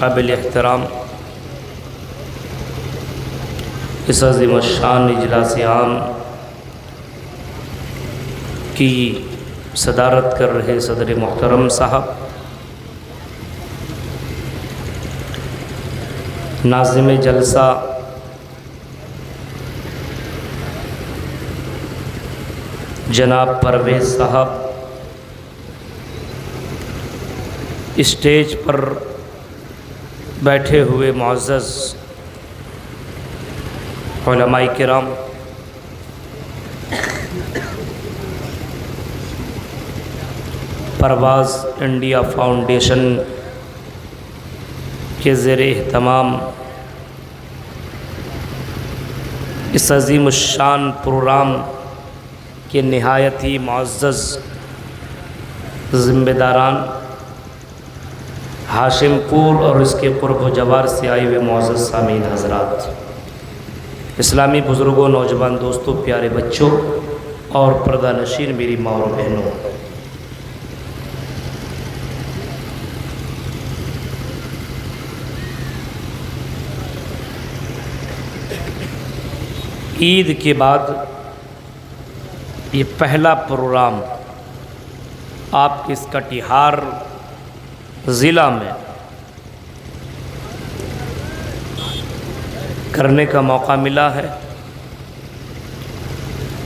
قابل احترام اس عظیم الشان اجلاس عام کی صدارت کر رہے صدر محترم صاحب، ناظم جلسہ جناب پرویز صاحب، اسٹیج پر بیٹھے ہوئے معزز علماء کرام، پرواز انڈیا فاؤنڈیشن کے زیر اہتمام اس عظیم الشان پروگرام کے نہایت ہی معزز ذمہ داران، ہاشم پور اور اس کے قرب و جوار سے آئے ہوئے معزز سامعین حضرات، اسلامی بزرگوں، نوجوان دوستوں، پیارے بچوں اور پردہ نشین میری ماں اور بہنوں، عید کے بعد یہ پہلا پروگرام آپ کے اس کٹیہار ضلع میں کرنے کا موقع ملا ہے۔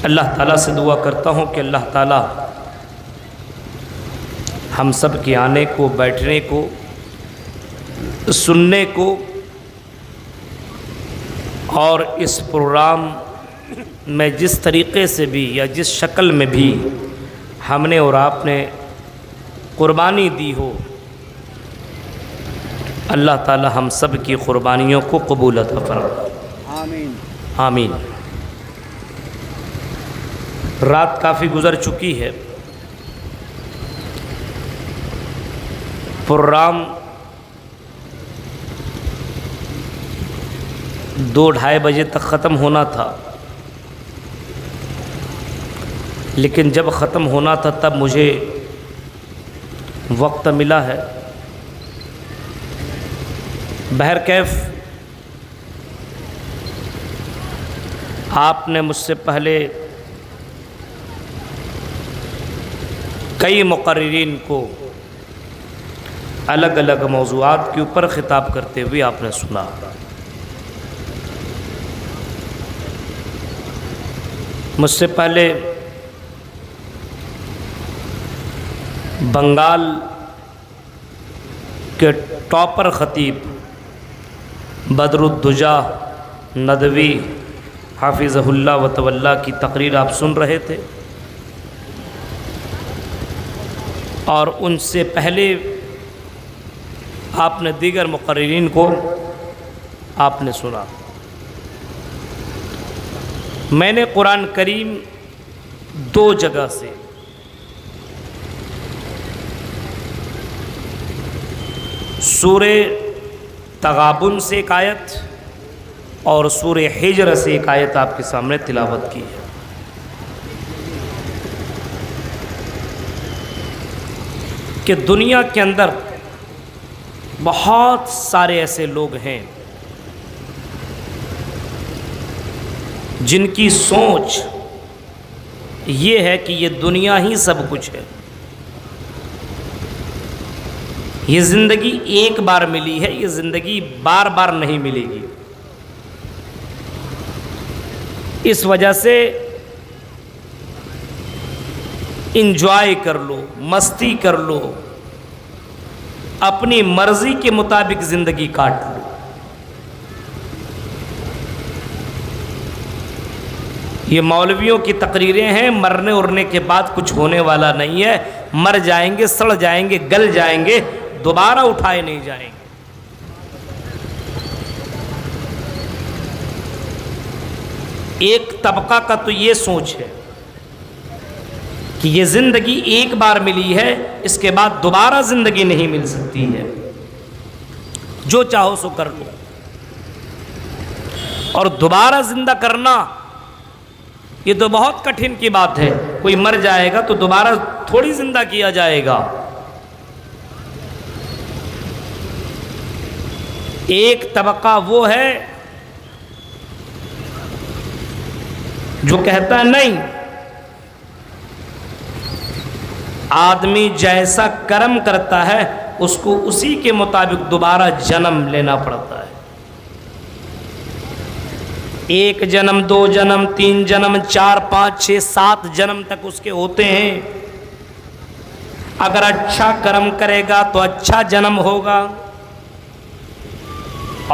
اللہ تعالیٰ سے دعا کرتا ہوں کہ اللہ تعالیٰ ہم سب کے آنے کو، بیٹھنے کو، سننے کو اور اس پروگرام میں جس طریقے سے بھی یا جس شکل میں بھی ہم نے اور آپ نے قربانی دی ہو، اللہ تعالی ہم سب کی قربانیوں کو قبول عطا فرمائے، آمین آمین۔ رات کافی گزر چکی ہے، پروگرام 2-2:30 بجے تک ختم ہونا تھا، لیکن جب ختم ہونا تھا تب مجھے وقت ملا ہے۔ بہرکیف آپ نے مجھ سے پہلے کئی مقررین کو الگ الگ موضوعات کے اوپر خطاب کرتے ہوئے آپ نے سنا۔ مجھ سے پہلے بنگال کے ٹاپر خطیب بدر الدجا ندوی حافظہ اللہ وتولہ کی تقریر آپ سن رہے تھے، اور ان سے پہلے آپ نے دیگر مقررین کو آپ نے سنا۔ میں نے قرآن کریم 2 جگہ سے سورہ تغابن سے ایک آیت اور سورہ حجر سے ایک آیت آپ کے سامنے تلاوت کی ہے۔ کہ دنیا کے اندر بہت سارے ایسے لوگ ہیں جن کی سوچ یہ ہے کہ یہ دنیا ہی سب کچھ ہے، یہ زندگی ایک بار ملی ہے، یہ زندگی بار بار نہیں ملے گی، اس وجہ سے انجوائے کر لو، مستی کر لو، اپنی مرضی کے مطابق زندگی کاٹ لو۔ یہ مولویوں کی تقریریں ہیں، مرنے ارنے کے بعد کچھ ہونے والا نہیں ہے، مر جائیں گے، سڑ جائیں گے، گل جائیں گے، دوبارہ اٹھائے نہیں جائیں گے۔ ایک طبقہ کا تو یہ سوچ ہے کہ یہ زندگی ایک بار ملی ہے، اس کے بعد دوبارہ زندگی نہیں مل سکتی ہے، جو چاہو سو کر لو۔ اور دوبارہ زندہ کرنا یہ تو بہت کٹھن کی بات ہے، کوئی مر جائے گا تو دوبارہ تھوڑی زندہ کیا جائے گا۔ ایک طبقہ وہ ہے جو کہتا ہے نہیں، آدمی جیسا کرم کرتا ہے اس کو اسی کے مطابق دوبارہ جنم لینا پڑتا ہے۔ ایک جنم، دو جنم، تین جنم، چار، پانچ، چھ، سات جنم تک اس کے ہوتے ہیں۔ اگر اچھا کرم کرے گا تو اچھا جنم ہوگا،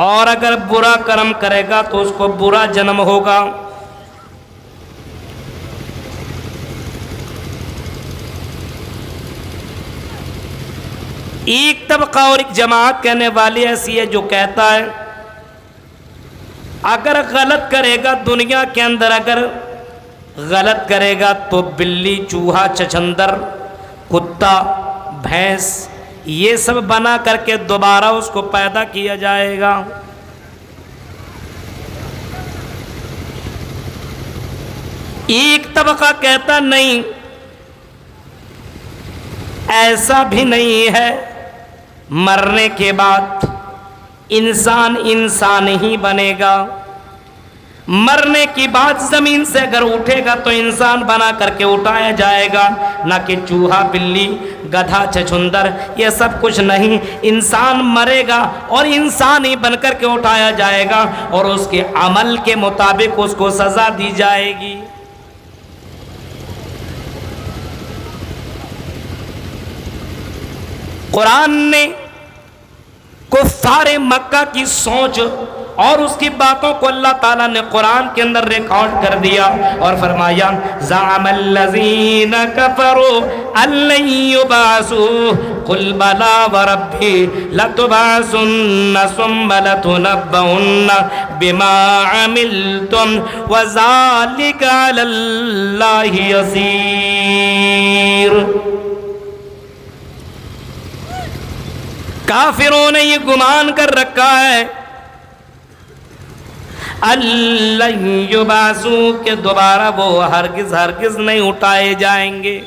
اور اگر برا کرم کرے گا تو اس کو برا جنم ہوگا۔ ایک طبقہ اور ایک جماعت کہنے والی ایسی ہے جو کہتا ہے اگر غلط کرے گا دنیا کے اندر، اگر غلط کرے گا تو بلی، چوہا، چچندر، کتا، بھینس یہ سب بنا کر کے دوبارہ اس کو پیدا کیا جائے گا۔ ایک طبقہ کہتا نہیں، ایسا بھی نہیں ہے، مرنے کے بعد انسان انسان ہی بنے گا، مرنے کی بعد زمین سے اگر اٹھے گا تو انسان بنا کر کے اٹھایا جائے گا، نہ کہ چوہا، بلی، گدھا، چچندر یہ سب کچھ نہیں۔ انسان مرے گا اور انسان ہی بن کر کے اٹھایا جائے گا، اور اس کے عمل کے مطابق اس کو سزا دی جائے گی۔ قرآن نے کفار مکہ کی سوچ اور اس کی باتوں کو اللہ تعالیٰ نے قرآن کے اندر ریکارڈ کر دیا اور فرمایا زعم الذین کفروا ان لن یبعثوا قل بلی وربی لتبعثن ثم لتنبؤن بما عملتم وذلک علی اللہ یسیر۔ کافروں نے یہ گمان کر رکھا ہے اللہ یبعثوا کہ دوبارہ وہ ہرگز ہرگز نہیں اٹھائے جائیں گے۔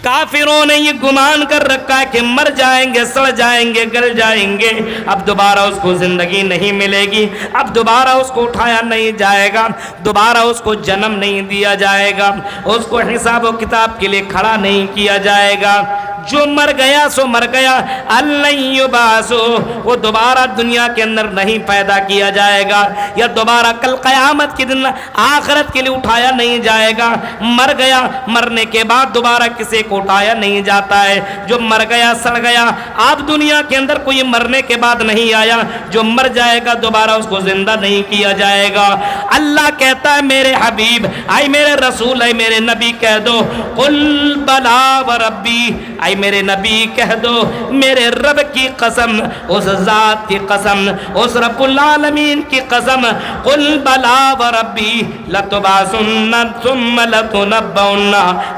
کافروں نے یہ گمان کر رکھا ہے کہ مر جائیں گے، سڑ جائیں گے، گل جائیں گے، اب دوبارہ اس کو زندگی نہیں ملے گی، اب دوبارہ اس کو اٹھایا نہیں جائے گا، دوبارہ اس کو جنم نہیں دیا جائے گا، اس کو حساب و کتاب کے لیے کھڑا نہیں کیا جائے گا۔ جو مر گیا سو مر گیا، اللہ یبعثوا وہ دوبارہ دنیا کے اندر نہیں پیدا کیا جائے گا، یا دوبارہ کل قیامت کے دن آخرت کے لیے اٹھایا نہیں جائے گا۔ مر گیا، مرنے کے بعد دوبارہ کسی کو اٹھایا نہیں جاتا ہے۔ جو مر گیا سڑ گیا، اب دنیا کے اندر کوئی مرنے کے بعد نہیں آیا، جو مر جائے گا دوبارہ اس کو زندہ نہیں کیا جائے گا۔ اللہ کہتا ہے میرے حبیب، اے میرے رسول، اے میرے نبی کہہ دو قل بلا وربی، اے میرے نبی کہہ دو میرے رب کی قسم، اس ذات کی قسم، اس رب العالمین کی قسم، قل بلا وربی لتبعثن ثم لتنبؤن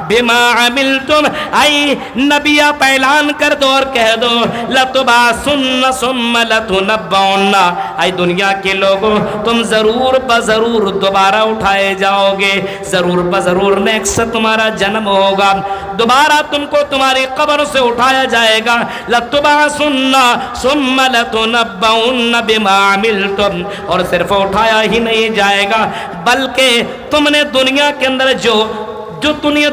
بما عملتم، اے نبی آپ اعلان کر دو اور کہہ دو لتبعثن ثم لتنبؤن، اے دنیا کے لوگوں تم ضرور بضرور دوبارہ اٹھائے جاؤ گے، ضرور بضرور نیک سے تمہارا جنم ہوگا، دوبارہ تم کو تمہاری قبر سے اٹھایا جائے گا۔ لتبعثن ثم لتنبؤن بما عملتم، اور صرف اٹھایا ہی نہیں جائے گا بلکہ تم نے دنیا کے اندر جو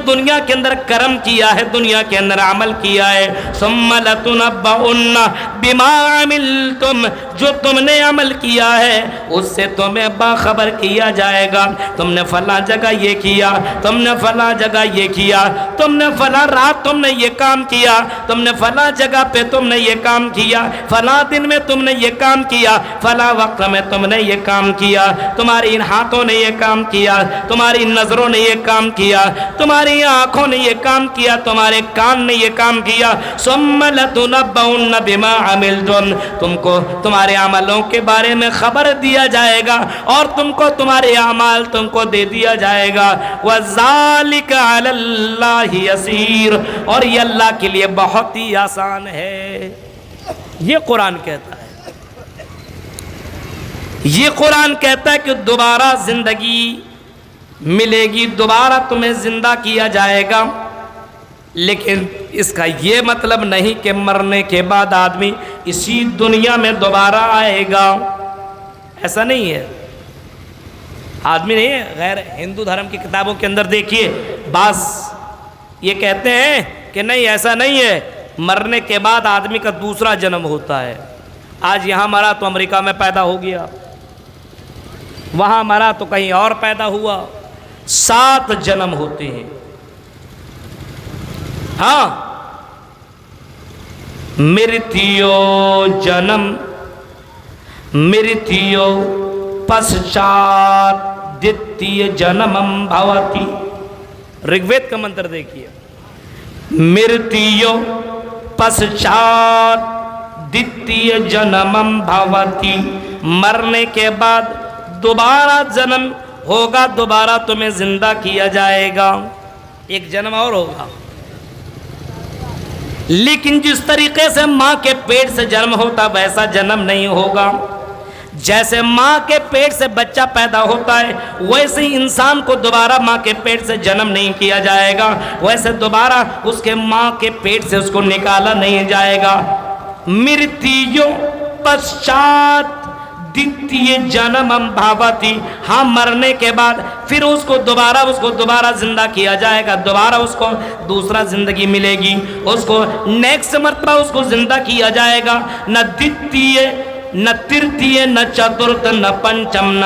دنیا کے اندر کرم کیا ہے، دنیا کے اندر عمل کیا ہے، ثم لتنبؤن بما عملتم، جو تم نے عمل کیا ہے اس سے تمہیں باخبر کیا جائے گا۔ تم نے فلاں جگہ یہ کیا، تم نے فلاں جگہ یہ کیا، تم نے فلاں رات تم نے یہ کام کیا، تم نے فلاں جگہ پہ تم نے یہ کام کیا، فلاں دن میں تم نے یہ کام کیا، فلاں وقت میں تم نے یہ کام کیا، تمہاری ان ہاتھوں نے یہ کام کیا، تمہاری نظروں نے یہ کام کیا، تمہاری آنکھوں نے یہ کام کیا، تمہارے کان نے یہ کام کیا، ثم لتنبؤن بما عملتم، تم کو تمہارے عملوں کے بارے میں خبر دیا جائے گا اور تم کو تمہارے اعمال تم کو دے دیا جائے گا۔ وَذَلِكَ عَلَى اللَّهِ يَسِيرٌ، اور یہ اللہ کے لیے بہت ہی آسان ہے۔ یہ قرآن کہتا ہے، یہ قرآن کہتا ہے کہ دوبارہ زندگی ملے گی، دوبارہ تمہیں زندہ کیا جائے گا۔ لیکن اس کا یہ مطلب نہیں کہ مرنے کے بعد آدمی اسی دنیا میں دوبارہ آئے گا، ایسا نہیں ہے۔ آدمی نہیں ہے، غیر ہندو دھرم کی کتابوں کے اندر دیکھیے بعض یہ کہتے ہیں کہ نہیں ایسا نہیں ہے، مرنے کے بعد آدمی کا دوسرا جنم ہوتا ہے۔ آج یہاں مرا تو امریکہ میں پیدا ہو گیا، وہاں مرا تو کہیں اور پیدا ہوا، 7 جنم ہوتے ہیں۔ ہاں، مرتیو جنم مرتیو پشچات دتیہ جنمم بھوتی، رگ وید کا منتر دیکھیے، مرتیو پشچات دتیہ جنمم بھوتی، مرنے کے بعد دوبارہ جنم ہوگا، دوبارہ تمہیں زندہ کیا جائے گا، ایک جنم اور ہوگا۔ لیکن جس طریقے سے ماں کے پیٹ سے جنم ہوتا ویسا جنم نہیں ہوگا۔ جیسے ماں کے پیٹ سے بچہ پیدا ہوتا ہے ویسے ہی انسان کو دوبارہ ماں کے پیٹ سے جنم نہیں کیا جائے گا، ویسے دوبارہ اس کے ماں کے پیٹ سے اس کو نکالا نہیں جائے گا۔ مرتیو پشچات دتیہ جنمم بھوتی، ہاں مرنے کے بعد پھر اس کو دوبارہ زندہ کیا جائے گا، دوبارہ اس کو دوسرا زندگی ملے گی، اس کو نیکسٹ مرتبہ اس کو زندہ کیا جائے گا۔ نہ دتیہ نہ ترتیہ نہ چترتھ نہ پنچم نہ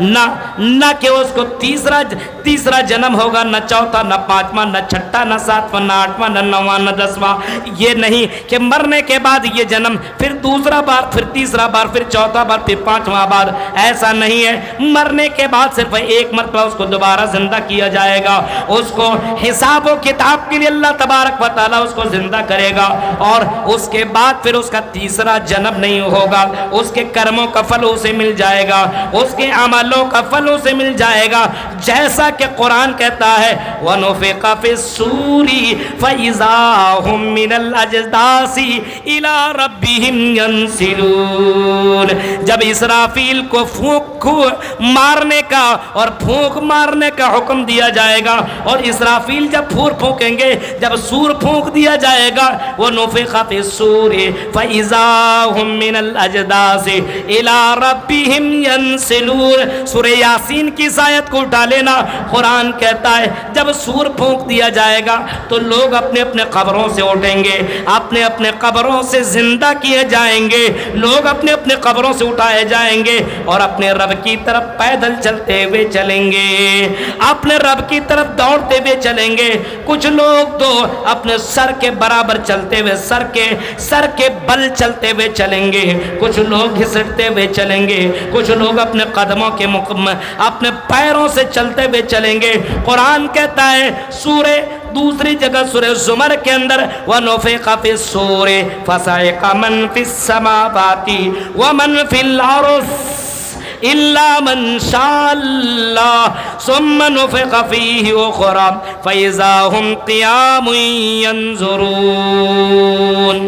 نہ کہ اس کو تیسرا جنم ہوگا، نہ چوتھا نہ پانچواں نہ چھٹا نہ ساتواں نہ آٹھواں نہ نواں نہ 10واں۔ یہ نہیں کہ مرنے کے بعد یہ جنم پھر دوسرا بار پھر تیسرا بار پھر چوتھا بار پھر پانچواں بار، ایسا نہیں ہے۔ مرنے کے بعد صرف ایک مرتبہ اس کو دوبارہ زندہ کیا جائے گا، اس کو حساب و کتاب کے لیے اللہ تبارک و تعالیٰ اس کو زندہ کرے گا، اور اس کے بعد پھر اس کا تیسرا جنم نہیں ہوگا، اس کے کرموں کا پھل اسے مل جائے گا، اس کے عملوں کا پھل اسے مل جائے گا، جیسا کہ قرآن کہتا ہے وَنُفِخَ فِي الصُّورِ فَإِذَا هُم مِّنَ الْأَجْدَاثِ إِلَىٰ رَبِّهِمْ يَنْسِلُونَ۔ جب اسرافیل کو پھونک مارنے کا اور پھونک مارنے کا حکم دیا جائے گا، اور اسرافیل جب پھونکیں گے، جب سور پھونک دیا جائے گا، وَنُفِخَ فِي الصُّورِ فَإِذَا هُم مِّنَ الْأَجْدَاثِ إِلَىٰ رَبِّهِمْ يَنْسِلُونَ۔ سورہ یاسین کی اس آیت کو اٹھا لینا، قرآن کہتا ہے جب سور پھونک دیا جائے گا تو لوگ اپنے اپنے قبروں سے اٹھیں گے، اپنے اپنے قبروں سے زندہ کیے جائیں گے، لوگ اپنے اپنے قبروں سے اٹھائے جائیں گے اور اپنے رب کی طرف پیدل چلتے ہوئے چلیں گے، اپنے رب کی طرف دوڑتے ہوئے چلیں گے۔ کچھ لوگ تو اپنے سر کے برابر چلتے ہوئے سر کے بل چلتے ہوئے چلیں گے، کچھ لوگ گھسٹتے ہوئے چلیں گے، کچھ لوگ اپنے قدموں کے اپنے پیروں سے چلتے ہوئے چلیں گے۔ قرآن کہتا ہے دوسری جگہ سورہ زمر کے اندر وَنُفِخَ فِي الصُّورِ فَصَعِقَ مَن فِي السَّمَاوَاتِ وَمَن فِي الْأَرْضِ إِلَّا مَن شَاءَ اللَّهُ ثُمَّ نُفِخَ فِيهِ أُخْرَىٰ فَإِذَا هُمْ قِيَامٌ يَنظُرُونَ۔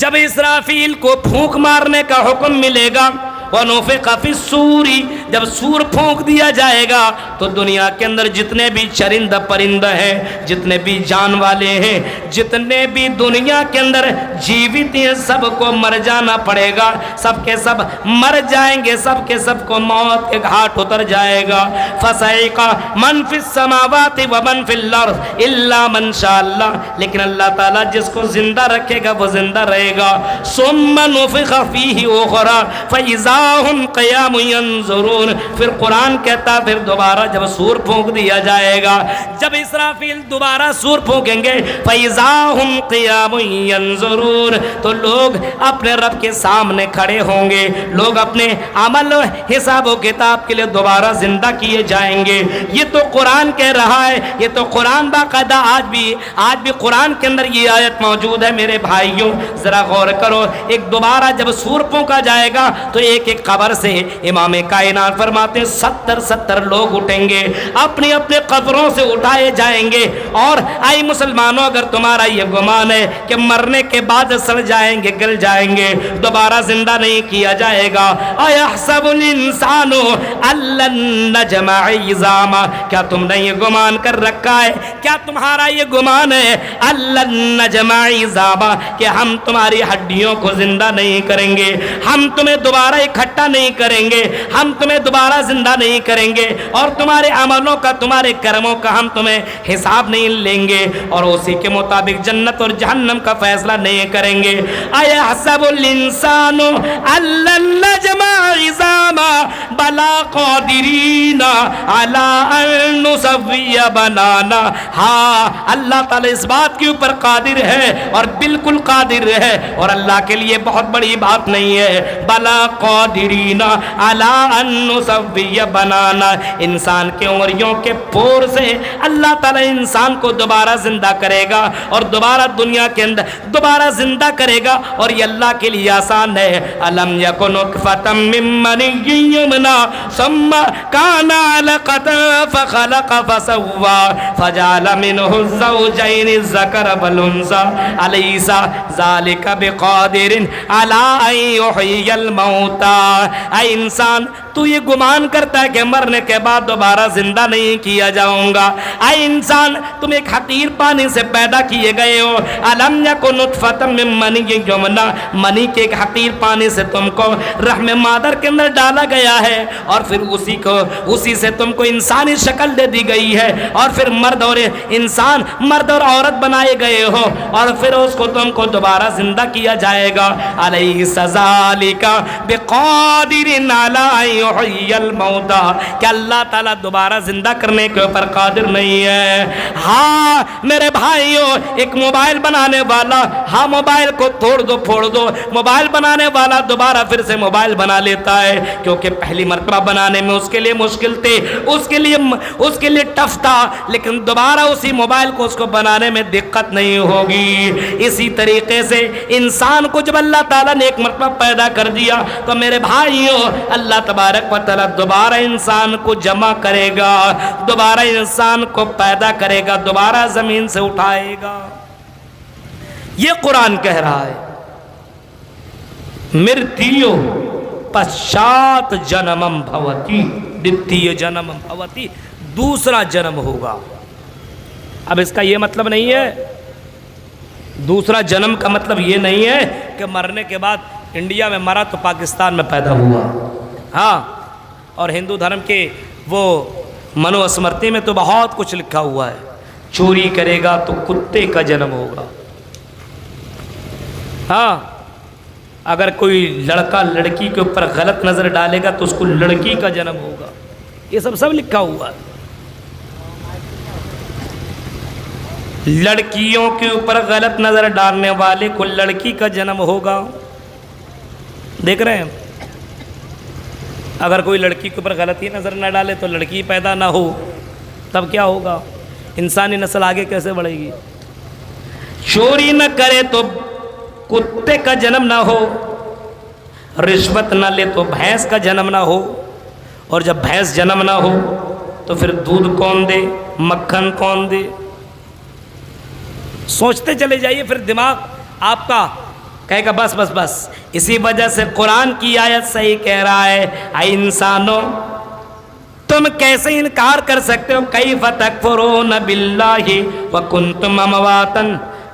جب اسرافیل کو پھونک مارنے کا حکم ملے گا، وَنُفِخَ فِي الصُّورِ، جب سور پھونک دیا جائے گا تو دنیا کے اندر جتنے بھی چرند پرند ہیں، جتنے بھی جان والے ہیں، جتنے بھی دنیا کے اندر جیوت ہیں، سب کو مر جانا پڑے گا، سب کے سب مر جائیں گے، سب کے سب کو موت کے گھاٹ اتر جائے گا۔ فَصَعِقَ مَن فِي السَّمَاوَاتِ وَمَن فِي الْأَرْضِ إِلَّا مَن شَاءَ اللَّهُ، لیکن اللہ تعالیٰ جس کو زندہ رکھے گا وہ زندہ رہے گا۔ ثُمَّ نُفِخَ فِيهِ أُخْرَىٰ فَإِذَا هُمْ قِيَامٌ يَنظُرُونَ۔ پھر قرآن کہتا پھر دوبارہ جب سور پھونک دیا جائے گا، جب اسرافیل دوبارہ سور پھونکیں گے فَإِذَا هُمْ قِيَامٌ يَنظُرُونَ، تو لوگ اپنے رب کے سامنے کھڑے ہوں گے، لوگ اپنے عمل و حساب و کتاب کے لیے دوبارہ زندہ کیے جائیں گے۔ یہ تو قرآن کہہ رہا ہے، یہ تو قرآن باقاعدہ آج بھی قرآن کے اندر یہ آیت موجود ہے۔ میرے بھائیوں ذرا غور کرو، ایک دوبارہ جب سور پھونکا جائے گا تو ایک ایک قبر سے امام کائنات سرکار فرماتے ہیں 70 لوگ اٹھیں گے, اپنی اپنے قبروں سے اٹھائے جائیں گے, اور آئی مسلمانوں اگر تمہارا یہ گمان ہے کہ مرنے کے بعد سڑ جائیں گے, گل جائیں گے, دوبارہ زندہ نہیں کیا جائے گا, اَيَحْسَبُ الْإِنسَانُ أَلَّن نَّجْمَعَ عِظَامَهُ, کیا تم نے یہ گمان کر رکھا ہے, کیا تمہارا یہ گمان ہے أَلَّن نَّجْمَعَ عِظَامَهُ کہ ہم تمہاری ہڈیوں کو زندہ نہیں کریں گے, ہم تمہیں دوبارہ اکٹھا نہیں کریں گے, ہم تمہیں دوبارہ زندہ نہیں کریں گے, اور تمہارے عملوں کا, تمہارے کرموں کا ہم تمہیں حساب نہیں لیں گے, اور اسی کے مطابق جنت اور جہنم کا فیصلہ نہیں کریں گے. اَيَحْسَبُ الْإِنسَانُ أَلَّن نَّجْمَعَ عِظَامَهُ بَلَىٰ قَادِرِينَ عَلَىٰ أَن نُّسَوِّيَ بَنَانَهُ, ہاں اللہ تعالیٰ اس بات کے اوپر قادر ہے, اور بالکل قادر ہے, اور اللہ کے لیے بہت بڑی بات نہیں ہے. بَلَىٰ قَادِرِينَ عَلَىٰ أَن نُّسَوِّيَ بَنَانَهُ, انسان کے انگلیوں کے پور سے اللہ تعالیٰ انسان کو دوبارہ زندہ کرے گا, اور دوبارہ دنیا کے اندر دوبارہ زندہ کرے گا, اور یہ اللہ کے لیے آسان ہے. أَلَمْ يَكُن نُطْفَةً مِّن مَّنِيٍّ يُمْنَىٰ ثُمَّ كَانَ عَلَقَةً فَخَلَقَ فَسَوَّىٰ فَجَعَلَ مِنْهُ الزَّوْجَيْنِ الذَّكَرَ وَالْأُنثَىٰ أَلَيْسَ ذَلِكَ بِقَادِرٍ عَلَىٰ أَن يُحْيِيَ الْمَوْتَىٰ. اے انسان, تو یہ گمان کرتا ہے کہ مرنے کے بعد دوبارہ زندہ نہیں کیا جاؤں گا. اے انسان, تم ایک حقیر پانی سے پیدا کیے گئے ہو. أَلَمْ يَكُن نُطْفَةً مِّن مَّنِيٍّ يُمْنَىٰ, منی کے ایک حقیر پانی سے تم کو رحم مادر کے اندر ڈالا گیا ہے, اور پھر اسی سے تم کو انسانی شکل دے دی گئی ہے, اور پھر مرد اور انسان, مرد اور عورت بنائے گئے ہو, اور پھر اس کو تم کو دوبارہ زندہ کیا جائے گا. أَلَيْسَ ذَلِكَ بِقَادِرٍ عَلَىٰ أَن يُحْيِيَ الْمَوْتَىٰ, کہ اللہ تعالیٰ دوبارہ زندہ کرنے کے اوپر قادر نہیں ہے. ہاں میرے بھائیوں, ایک موبائل بنانے والا, ہاں موبائل کو توڑ دو پھوڑ دو, موبائل بنانے والا دوبارہ پھر سے موبائل بنا لیتا ہے, کیونکہ پہلی مرتبہ بنانے میں اس کے لیے مشکل تھی, اس کے لیے ٹف تھا, لیکن دوبارہ اسی موبائل کو اس کو بنانے میں دقت نہیں ہوگی. اسی طریقے سے انسان کو جب اللہ تعالیٰ نے ایک مرتبہ پیدا کر دیا, تو میرے بھائیوں اللہ تبارک و تعالیٰ دوبارہ انسان کو جمع کرے گا, دوبارہ انسان کو پیدا کرے گا, دوبارہ زمین سے اٹھائے گا. یہ قرآن کہہ رہا ہے. مرتیو پشچات جنمم بھوتی, دتیہ جنمم بھوتی, دوسرا جنم ہوگا. اب اس کا یہ مطلب نہیں ہے, دوسرا جنم کا مطلب یہ نہیں ہے کہ مرنے کے بعد انڈیا میں مرا تو پاکستان میں پیدا ہوا. ہاں, اور ہندو دھرم کے وہ منو اسمرتی میں تو بہت کچھ لکھا ہوا ہے. چوری کرے گا تو کتے کا جنم ہوگا. ہاں, اگر کوئی لڑکا لڑکی کے اوپر غلط نظر ڈالے گا تو اس کو لڑکی کا جنم ہوگا. یہ سب لکھا ہوا ہے. لڑکیوں کے اوپر غلط نظر ڈالنے والے کو لڑکی کا جنم ہوگا. دیکھ رہے ہیں, اگر کوئی لڑکی کے اوپر غلطی نظر نہ ڈالے تو لڑکی پیدا نہ ہو, تب کیا ہوگا؟ انسانی نسل آگے کیسے بڑھے گی؟ چوری نہ کرے تو کتے کا جنم نہ ہو, رشوت نہ لے تو بھینس کا جنم نہ ہو, اور جب بھینس جنم نہ ہو تو پھر دودھ کون دے, مکھن کون دے؟ سوچتے چلے جائیے, پھر دماغ آپ کا کہے گا بس بس بس. اسی وجہ سے قرآن کی آیت صحیح کہہ رہا ہے, اے انسانوں تم کیسے انکار کر سکتے ہو؟ کیف تکفرون باللہ وکنتم امواتا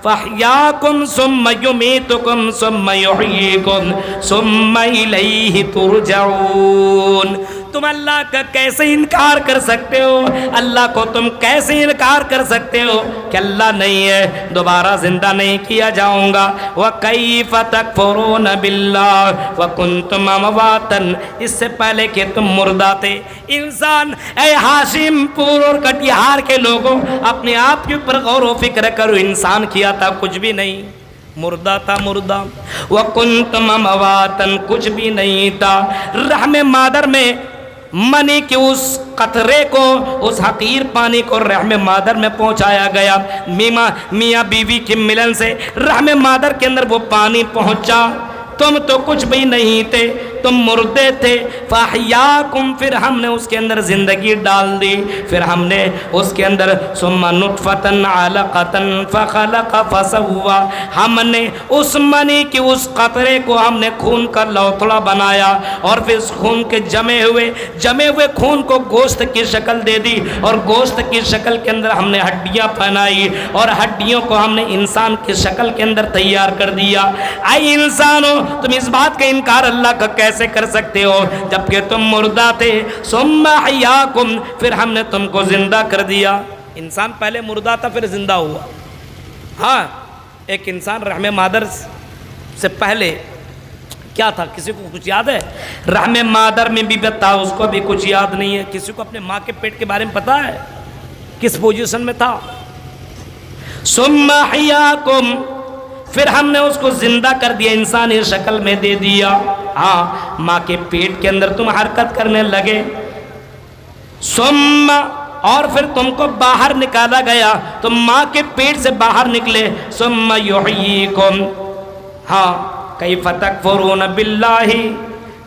فاحیاکم ثم یمیتکم ثم یحییکم ثم الیہ ترجعون. تم اللہ کا کیسے انکار کر سکتے ہو؟ اللہ کو تم کیسے انکار کر سکتے ہو کہ اللہ نہیں ہے, دوبارہ زندہ نہیں کیا جاؤں گا. وَكَيْفَ تَكْفُرُونَ بِاللَّهِ وَكُنْتُمْ أَمْوَاتًا, اس سے پہلے کہ تم مردہ تھے. انسان, اے ہاشم پور اور کٹیہار کے لوگوں, اپنے آپ کے اوپر غور و فکر کرو. انسان کیا تھا کچھ بھی نہیں, مردہ تھا مردہ. وَكُنْتُمْ أَمْوَاتًا, کچھ بھی نہیں تھا. رحم مادر میں منی کے اس قطرے کو, اس حقیر پانی کو رحم مادر میں پہنچایا گیا. میاں بیوی کے ملن سے رحم مادر کے اندر وہ پانی پہنچا. تم تو کچھ بھی نہیں تھے, تم مردے تھے، فاحیاکم، پھر ہم نے اس کے اندر زندگی ڈال دی، پھر ہم نے اس کے اندر ثم نطفۃ علقۃ فخلق فسوى، ہم نے اس منی کی اس قطرے کو ہم نے خون کا لوتھڑا بنایا، اور پھر اس خون کے جمے ہوئے خون کو گوشت کی شکل دے دی، اور گوشت کی شکل کے اندر ہم نے ہڈیاں پہنائی، اور ہڈیوں کو ہم نے انسان کی شکل کے اندر تیار کر دیا۔ اے انسانو، تم اس بات کا انکار اللہ کا کیسے کر سکتے ہو جبکہ تم مردہ تھے؟ ثم احیاکم، پھر ہم نے تم کو زندہ کر دیا۔ انسان پہلے مردہ تھا پھر زندہ ہوا۔ ہاں، ایک انسان رحم مادر سے پہلے کیا تھا؟ کسی کو کچھ یاد ہے؟ رحم مادر میں بھی تھا، اس کو بھی کچھ یاد نہیں ہے۔ کسی کو اپنے ماں کے پیٹ کے بارے میں پتا ہے کس پوزیشن میں تھا؟ ثم احیاکم، پھر ہم نے اس کو زندہ کر دیا، انسانی شکل میں دے دیا۔ ہاں، ماں کے پیٹ کے اندر تم حرکت کرنے لگے، ثم، اور پھر تم کو باہر نکالا گیا، تم ماں کے پیٹ سے باہر نکلے، ثم یحییکم، ہاں، کیف تکفرون باللہ،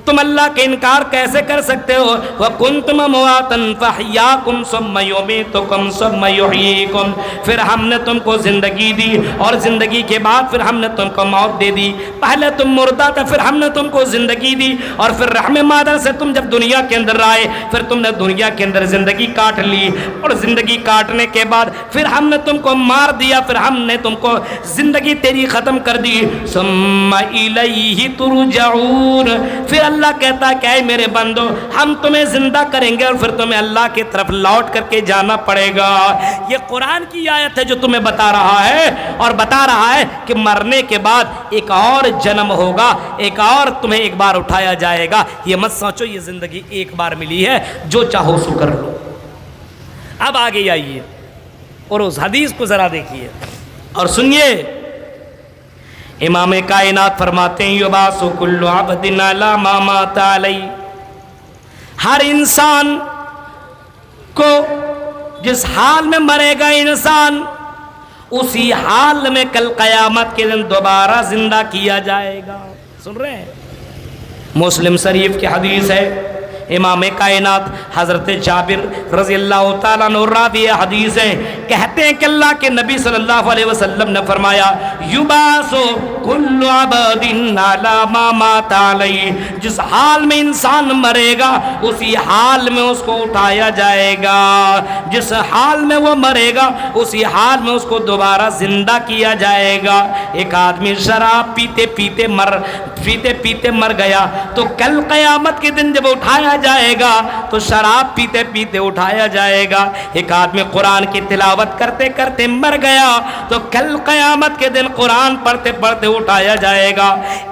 تم اللہ کے انکار کیسے کر سکتے ہو؟ وَكُنْتُمْ أَمْوَاتًا فَأَحْيَاكُمْ ثُمَّ يُمِيتُكُمْ ثُمَّ يُحْيِيكُمْ، پھر ہم نے تم کو زندگی دی، اور زندگی کے بعد پھر ہم نے تم کو موت دے دی۔ پہلے تم مردہ تھے، پھر ہم نے تم کو زندگی دی، اور پھر رحم مادر سے تم جب دنیا کے اندر آئے، پھر تم نے دنیا کے اندر زندگی کاٹ لی، اور زندگی کاٹنے کے بعد پھر ہم نے تم کو مار دیا، پھر ہم نے تم کو زندگی تیری ختم کر دی۔ ثُمَّ إِلَيْهِ تُرْجَعُونَ، پھر اللہ کہتا ہے کہ اے میرے بندو، ہم تمہیں زندہ کریں گے، اور پھر تمہیں اللہ کی طرف لوٹ کر کے جانا پڑے گا۔ یہ قرآن کی آیت ہے جو تمہیں بتا رہا ہے، اور بتا رہا ہے کہ مرنے کے بعد ایک اور جنم ہوگا، ایک اور تمہیں ایک بار اٹھایا جائے گا۔ یہ مت سوچو یہ زندگی ایک بار ملی ہے، جو چاہو سو کر لو۔ اب آگے آئیے اور اس حدیث کو ذرا دیکھیے اور سنیے۔ امام کائنات فرماتے ہیں یبعث کل عبد علی ما مات علیہ، ہر انسان کو جس حال میں مرے گا انسان، اسی حال میں کل قیامت کے دن دوبارہ زندہ کیا جائے گا۔ سن رہے ہیں؟ مسلم شریف کی حدیث ہے، امام کائنات حضرت جابر رضی اللہ تعالیٰ عنہ راوی حدیث ہیں، کہتے ہیں کہ اللہ کے نبی صلی اللہ علیہ وسلم نے فرمایا یبعث کل عبد علی ما مات علیہ، جس حال میں انسان مرے گا اسی حال میں اس کو اٹھایا جائے گا، جس حال میں وہ مرے گا اسی حال میں اس کو دوبارہ زندہ کیا جائے گا۔ ایک آدمی شراب پیتے پیتے مر گیا، تو کل قیامت کے دن جب اٹھایا جائے گا تو شراب پیتے پیتے اٹھایا جائے گا۔ ایک آدمی قرآن کی تلاوت کرتے کرتے مر گیا تو کل قیامت کے دن قرآن پڑھتے پڑھتے اٹھایا جائے گا۔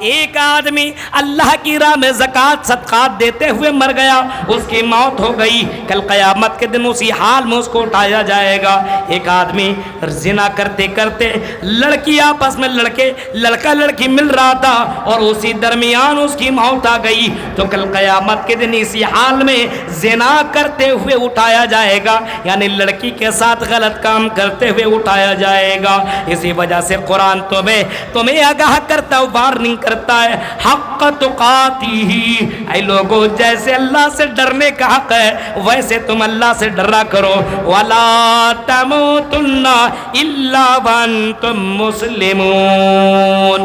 ایک آدمی اللہ کی راہ میں زکوٰۃ صدقات دیتے ہوئے مر گیا، اس کی موت ہو گئی، کل قیامت کے دن اسی حال میں اس کو اٹھایا جائے گا۔ ایک آدمی زنا کرتے کرتے لڑکی آپس میں لڑکا لڑکی مل رہا تھا اور اسی درمیان اس کی موت آ گئی، تو کل قیامت کے دن اسی حال میں زنا کرتے ہوئے اٹھایا جائے گا، یعنی لڑکی کے ساتھ غلط کام کرتے ہوئے اٹھایا جائے گا۔ اسی وجہ سے قرآن تمہیں آگاہ کرتا ہے، وارننگ کرتا ہے، حق تقاتہ، اے لوگوں جیسے اللہ سے ڈرنے کا حق ہے ویسے تم اللہ سے ڈرا کرو، ولا تموتن الا وانتم مسلمون،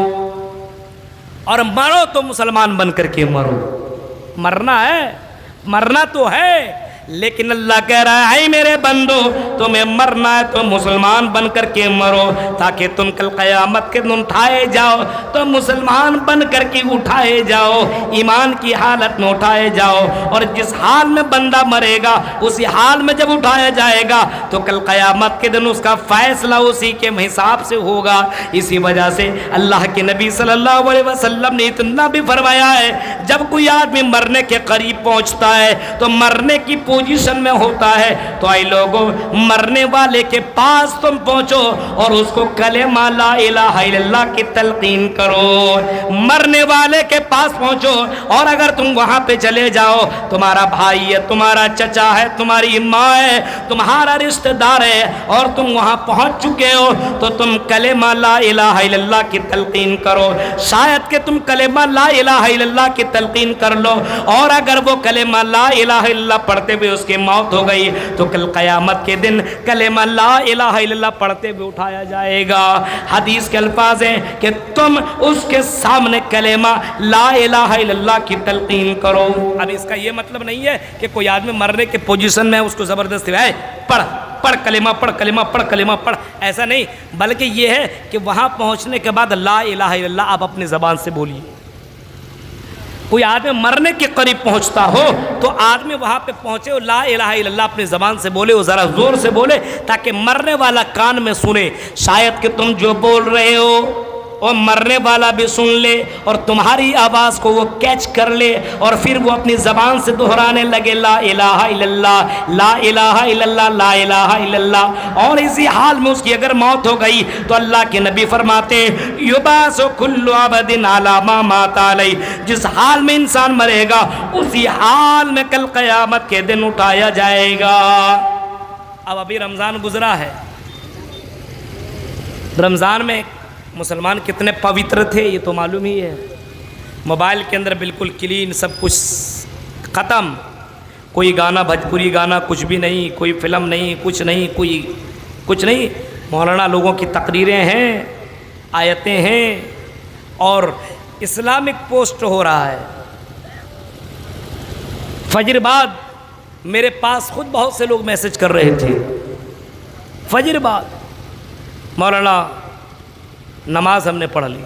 اور مرو تو مسلمان بن کر کے مرو۔ مرنا ہے، مرنا تو ہے، لیکن اللہ کہہ رہا ہے اے میرے بندو تمہیں مرنا ہے تو مسلمان بن کر کے مرو، تاکہ تم کل قیامت کے دن اٹھائے جاؤ تو مسلمان بن کر کے اٹھائے جاؤ، ایمان کی حالت میں اٹھائے جاؤ، اور جس حال میں بندہ مرے گا اسی حال میں جب اٹھایا جائے گا تو کل قیامت کے دن اس کا فیصلہ اسی کے حساب سے ہوگا۔ اسی وجہ سے اللہ کے نبی صلی اللہ علیہ وسلم نے اتنا بھی فرمایا ہے، جب کوئی آدمی مرنے کے قریب پہنچتا ہے تو مرنے کی پوزیشن میں ہوتا ہے تو اے لوگوں مرنے والے کے پاس تم پہنچو اور اس کو کلمہ لا الہ الا اللہ کی تلقین کرو. مرنے والے کے پاس پہنچو اور اگر تم وہاں پہ چلے جاؤ, تمہارا بھائی ہے, تمہارا چچا ہے, تمہاری ماں ہے, تمہارا رشتہ دار ہے اور تم وہاں پہنچ چکے ہو تو تم کلمہ لا الہ الا اللہ کی تلقین کرو. شاید کہ تم کلمہ لا الہ الا اللہ کی تلقین کر لو اور اگر وہ کلمہ لا الہ الا اللہ پڑھتے ہوئے اس کی موت ہو گئی تو کل قیامت کے دن کلمہ لا الہ الا اللہ پڑھتے ہوئے اٹھایا جائے گا. حدیث کے الفاظ ہیں کہ تم اس کے سامنے کلمہ لا الہ الا اللہ کی تلقین کرو. اب اس کا یہ مطلب نہیں ہے کہ کوئی آدمی مرنے کے پوزیشن میں اس کو زبردستی ہے پڑھ کلمہ پڑھ کلمہ پڑھ کلمہ پڑھ, ایسا نہیں, بلکہ یہ ہے کہ وہاں پہنچنے کے بعد لا الہ الا اللہ آپ اپنی زبان سے بولیے. کوئی آدمی مرنے کے قریب پہنچتا ہو تو آدمی وہاں پہ پہنچے اور لا الہ الا اللہ اپنی زبان سے بولے, وہ ذرا زور سے بولے تاکہ مرنے والا کان میں سنے. شاید کہ تم جو بول رہے ہو اور مرنے والا بھی سن لے اور تمہاری آواز کو وہ کیچ کر لے اور پھر وہ اپنی زبان سے دہرانے لگے لا الہ الا اللہ لا الہ الا اللہ لا الہ الا اللہ. اور اسی حال میں اس کی اگر موت ہو گئی تو اللہ کے نبی فرماتے یبعث کل عبد علی ما مات علیہ, جس حال میں انسان مرے گا اسی حال میں کل قیامت کے دن اٹھایا جائے گا. اب ابھی رمضان گزرا ہے, رمضان میں مسلمان کتنے پوتر تھے یہ تو معلوم ہی ہے. موبائل کے اندر بالکل کلین سب کچھ ختم, کوئی گانا بھوجپوری گانا کچھ بھی نہیں, کوئی فلم نہیں, کچھ نہیں, کوئی کچھ نہیں. مولانا لوگوں کی تقریریں ہیں, آیتیں ہیں اور اسلامک پوسٹ ہو رہا ہے. فجر بعد میرے پاس خود بہت سے لوگ میسج کر رہے تھے, فجر بعد مولانا نماز ہم نے پڑھ لی,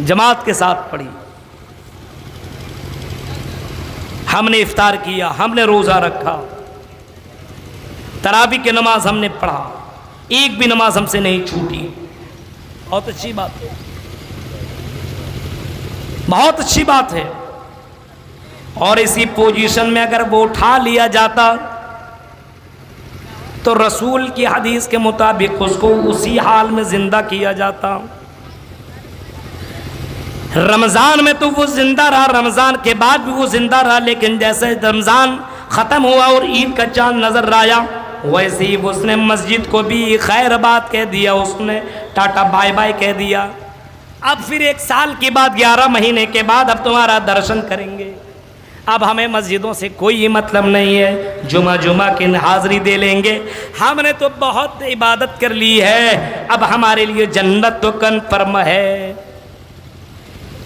جماعت کے ساتھ پڑھی, ہم نے افطار کیا, ہم نے روزہ رکھا, تراویح کی نماز ہم نے پڑھا, ایک بھی نماز ہم سے نہیں چھوٹی. بہت اچھی بات ہے, بہت اچھی بات ہے. اور اسی پوزیشن میں اگر وہ اٹھا لیا جاتا تو رسول کی حدیث کے مطابق اس کو اسی حال میں زندہ کیا جاتا. رمضان میں تو وہ زندہ رہا, رمضان کے بعد بھی وہ زندہ رہا, لیکن جیسے رمضان ختم ہوا اور عید کا چاند نظر آیا ویسے ہی اس نے مسجد کو بھی خیر آباد کہہ دیا, اس نے ٹاٹا بائے بائے کہہ دیا. اب پھر 1 سال کے بعد 11 مہینے کے بعد اب تمہارا درشن کریں گے. اب ہمیں مسجدوں سے کوئی مطلب نہیں ہے, جمعہ کی حاضری دے لیں گے. ہم نے تو بہت عبادت کر لی ہے, اب ہمارے لیے جنت تو کنفرم ہے.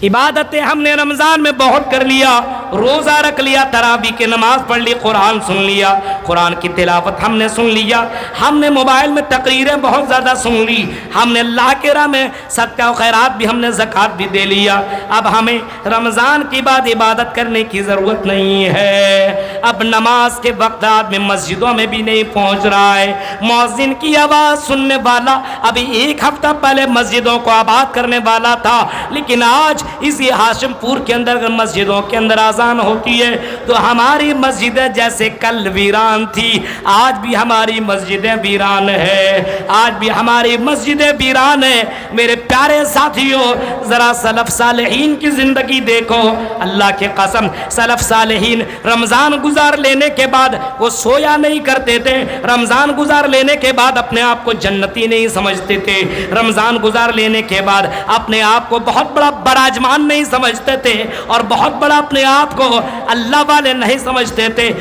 عبادتیں ہم نے رمضان میں بہت کر لیا, روزہ رکھ لیا, تراویح کی نماز پڑھ لی, قرآن سن لیا, قرآن کی تلاوت ہم نے سن لیا, ہم نے موبائل میں تقریریں بہت زیادہ سن لی, ہم نے اللہ کے راہ میں صدقہ و خیرات بھی, ہم نے زکوٰۃ بھی دے لیا. اب ہمیں رمضان کے بعد عبادت کرنے کی ضرورت نہیں ہے. اب نماز کے وقت آدمی مسجدوں میں بھی نہیں پہنچ رہا ہے. مؤذن کی آواز سننے والا ابھی 1 ہفتہ پہلے مسجدوں کو آباد کرنے والا تھا, لیکن آج اسی ہاشم پور کے اندر اگر مسجدوں کے اندر اذان ہوتی ہے تو ہماری مسجدیں جیسے کل ویران تھی آج بھی ہماری مسجدیں ویران ہے, آج بھی ہماری مسجدیں ویران ہے. میرے پیارے ساتھیوں, ذرا سلف صالحین کی زندگی دیکھو. اللہ کی قسم, سلف صالحین رمضان گزار لینے کے بعد وہ سویا نہیں کرتے تھے, رمضان گزار لینے کے بعد اپنے آپ کو جنتی نہیں سمجھتے تھے, رمضان گزار لینے کے بعد اپنے آپ کو بہت بڑا براجمان نہیں سمجھتے تھے اور بہت بڑا اپنے آپ کو اللہ والے نہیں سمجھتے تھے,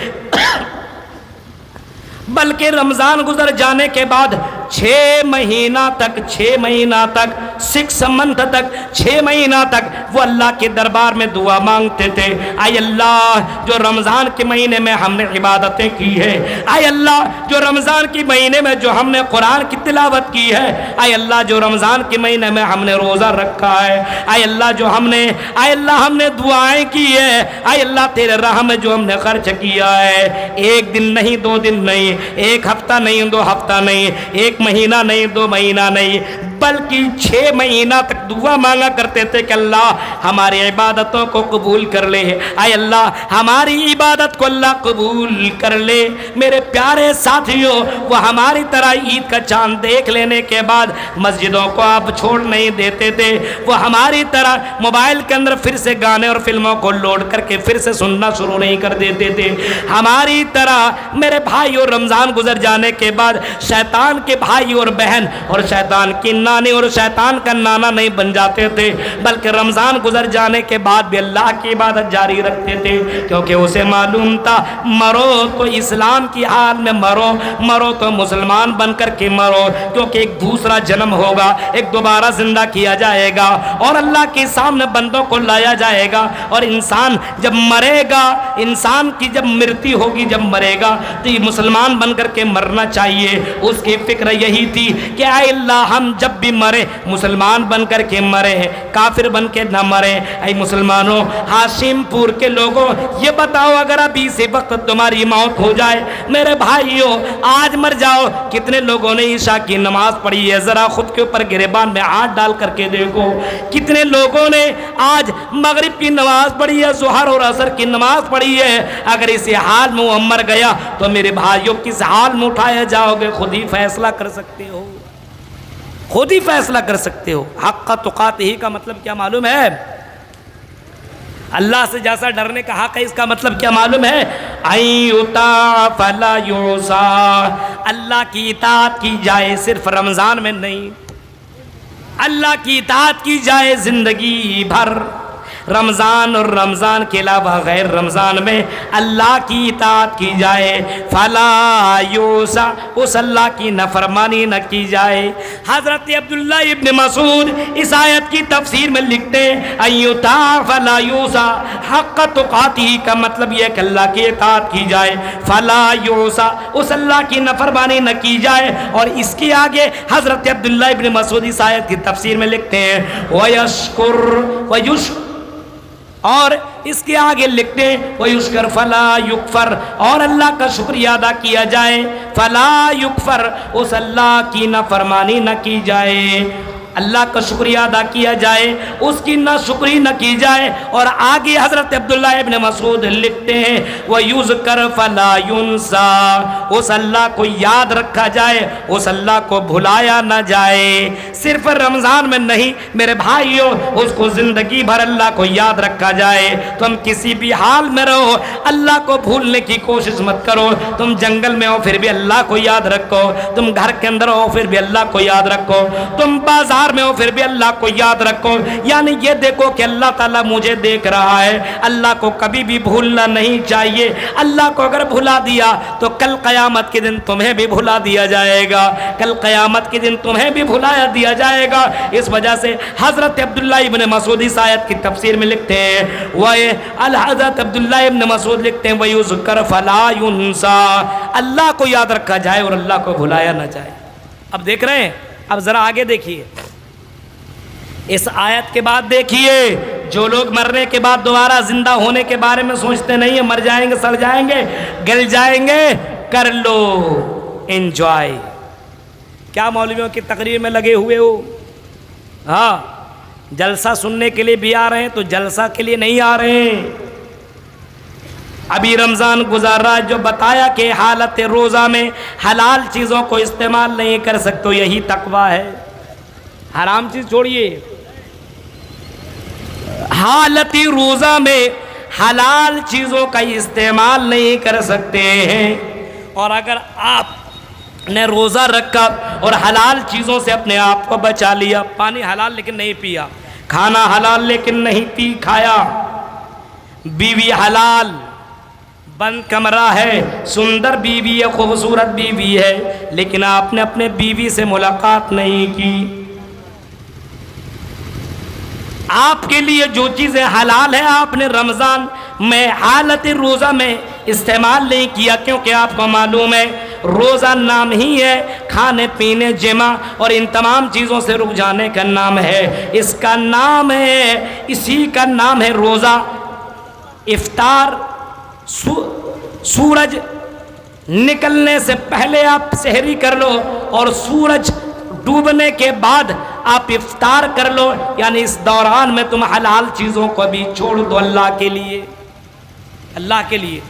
بلکہ رمضان گزر جانے کے بعد 6 مہینہ تک 6 منتھ تک 6 مہینہ تک وہ اللہ کے دربار میں دعا مانگتے تھے. اے اللہ جو رمضان کے مہینے میں ہم نے عبادتیں کی ہے, اے اللہ جو رمضان کے مہینے میں جو ہم نے قرآن کی تلاوت کی ہے, اے اللہ جو رمضان کے مہینے میں ہم نے روزہ رکھا ہے, اے اللہ جو ہم نے دعائیں کی ہے, اے اللہ تیرے راہ میں جو ہم نے خرچ کیا ہے, 1 دن نہیں 2 دن نہیں, 1 ہفتہ نہیں 2 ہفتہ نہیں, 1 مہینہ نہیں 2 مہینہ نہیں, بلکہ 6 مہینہ تک دعا مانگا کرتے تھے کہ اللہ ہماری عبادتوں کو قبول کر لے، اے اللہ ہماری عبادت کو اللہ قبول کر لے۔ میرے پیارے ساتھیوں، وہ ہماری طرح عید کا چاند دیکھ لینے کے بعد مسجدوں کو آپ چھوڑ نہیں دیتے تھے، وہ ہماری طرح موبائل کے اندر پھر سے گانے اور فلموں کو لوڈ کر کے پھر سے سننا شروع نہیں کر دیتے تھے، ہماری طرح میرے بھائی اور رمضان گزر جانے کے بعد شیطان کے بھائی اور بہن اور شیطان کی نانی اور شیطان کا نانا نہیں بن جاتے تھے، بلکہ رمضان گزر جانے کے بعد بھی اللہ کی عبادت جاری رکھتے تھے، کیونکہ اسے معلوم تھا مرو تو اسلام کی حال میں مرو تو مسلمان بن کر کے مرو، کیونکہ ایک دوسرا جنم ہوگا، ایک دوبارہ زندہ کیا جائے گا اور اللہ کے سامنے بندوں کو لایا جائے گا، اور انسان جب مرے گا، انسان کی جب مرتی ہوگی، جب مرے گا تو یہ مسلمان بن کر کے مرنا چاہیے۔ اس کی فکر یہی تھی کہ اے اللہ ہم جب بھی مرے مسلمان بن کر کے مرے، کافر بن کے نہ مرے۔ اے مسلمانوں، ہاشم پور کے لوگوں، یہ بتاؤ اگر ابھی سے وقت تمہاری موت ہو جائے، میرے بھائیوں آج مر جاؤ، کتنے لوگوں نے عشاء کی نماز پڑھی ہے؟ ذرا خود کے اوپر گریبان میں ہاتھ ڈال کر کے دیکھو، کتنے لوگوں نے آج مغرب کی نماز پڑھی ہے، ظہر اور عصر کی نماز پڑھی ہے؟ اگر اسی حال میں وہ مر گیا تو میرے بھائیوں کس حال میں اٹھائے جاؤ گے؟ خود ہی فیصلہ کر سکتے ہو، خود ہی فیصلہ کر سکتے ہو۔ حق تقاتہ کا مطلب کیا معلوم ہے؟ اللہ سے جیسا ڈرنے کا حق ہے، اس کا مطلب کیا معلوم ہے؟ ایُطاع فلا یعصا، اللہ کی اطاعت کی جائے، صرف رمضان میں نہیں، اللہ کی اطاعت کی جائے زندگی بھر، رمضان اور رمضان کے علاوہ غیر رمضان میں اللہ کی اطاعت کی جائے، فلا یوسع، اس اللہ کی نافرمانی نہ کی جائے۔ حضرت عبداللہ ابن مسعود اس آیت کی تفسیر میں لکھتے ہیں ایُطاع فلا یوسع، حق تقاتہ کا مطلب یہ کہ اللہ کی اطاعت کی جائے، فلا یوسع، اس اللہ کی نافرمانی نہ کی جائے۔ اور اس کے آگے حضرت عبداللہ ابن مسعود اس آیت کی تفسیر میں لکھتے ہیں وَيَشْكُرْ وَيُشْكُرْ، اور اس کے آگے لکھتے ہیں وَيُشْكَرْ فَلَا يُكْفَرْ، اور اللہ کا شکریہ ادا کیا جائے، فَلَا يُكْفَرْ، اس اللہ کی نافرمانی نہ کی جائے، اللہ کا شکریہ ادا کیا جائے، اس کی نہ شکری نہ کی جائے۔ اور آگے حضرت عبداللہ ابن مسعود لکھتے ہیں وَيُذْكَرْ فَلَا يُنْسَى، اس اللہ کو یاد رکھا جائے، اس اللہ کو بھلایا نہ جائے، صرف رمضان میں نہیں میرے بھائیوں، اس کو زندگی بھر اللہ کو یاد رکھا جائے۔ تم کسی بھی حال میں رہو، اللہ کو بھولنے کی کوشش مت کرو، تم جنگل میں ہو پھر بھی اللہ کو یاد رکھو، تم گھر کے اندر ہو پھر بھی اللہ کو یاد رکھو، تم بازار میں ہو پھر بھی اللہ کو یاد رکھو، یعنی یہ دیکھو کہ اللہ تعالیٰ مجھے دیکھ رہا ہے۔ اللہ کو کبھی بھی بھولنا نہیں چاہیے، اللہ کو اگر بھلا دیا تو کل قیامت کے دن تمہیں بھی بھلا دیا جائے گا، کل قیامت کے دن تمہیں بھی بھلایا دیا جائے گا۔ اس وجہ سے حضرت عبداللہ ابن مسعود اس آیت کی تفسیر میں لکھتے ہیں حضرت عبداللہ ابن مسعود لکھتے ہیں وَيُذْكَرْ فَلَا يُنْسَى، اللہ کو یاد رکھا جائے اور اللہ کو بھلایا نہ جائے۔ اب دیکھ رہے ہیں، اب ذرا آگے دیکھیے، اس آیت کے بعد دیکھیے، جو لوگ مرنے کے بعد دوبارہ زندہ ہونے کے بارے میں سوچتے نہیں ہیں، مر جائیں گے، سڑ جائیں گے، گل جائیں گے، کر لو انجوائے۔ کیا مولویوں کی تقریر میں لگے ہوئے ہو؟ ہاں، جلسہ سننے کے لیے بھی آ رہے ہیں تو جلسہ کے لیے نہیں آ رہے ہیں۔ ابھی رمضان گزار رہا ہے، جو بتایا کہ حالت روزہ میں حلال چیزوں کو استعمال نہیں کر سکتے، یہی تقویٰ ہے۔ حرام چیز چھوڑیے، حالت روزہ میں حلال چیزوں کا استعمال نہیں کر سکتے ہیں۔ اور اگر آپ نے روزہ رکھا اور حلال چیزوں سے اپنے آپ کو بچا لیا، پانی حلال لیکن نہیں پیا، کھانا حلال لیکن نہیں کھایا، بیوی حلال، بند کمرہ ہے، سندر بیوی ہے، خوبصورت بیوی ہے، لیکن آپ نے اپنے بیوی سے ملاقات نہیں کی، آپ کے لیے جو چیزیں حلال ہیں آپ نے رمضان میں حالت روزہ میں استعمال نہیں کیا، کیونکہ آپ کو معلوم ہے روزہ نام ہی ہے کھانے پینے جمع اور ان تمام چیزوں سے رک جانے کا نام ہے، اس کا نام ہے، اسی کا نام ہے روزہ۔ افطار سورج نکلنے سے پہلے آپ سحری کر لو اور سورج ڈوبنے کے بعد آپ افطار کر لو، یعنی اس دوران میں تم حلال چیزوں کو بھی چھوڑ دو اللہ کے لیے، اللہ کے لیے۔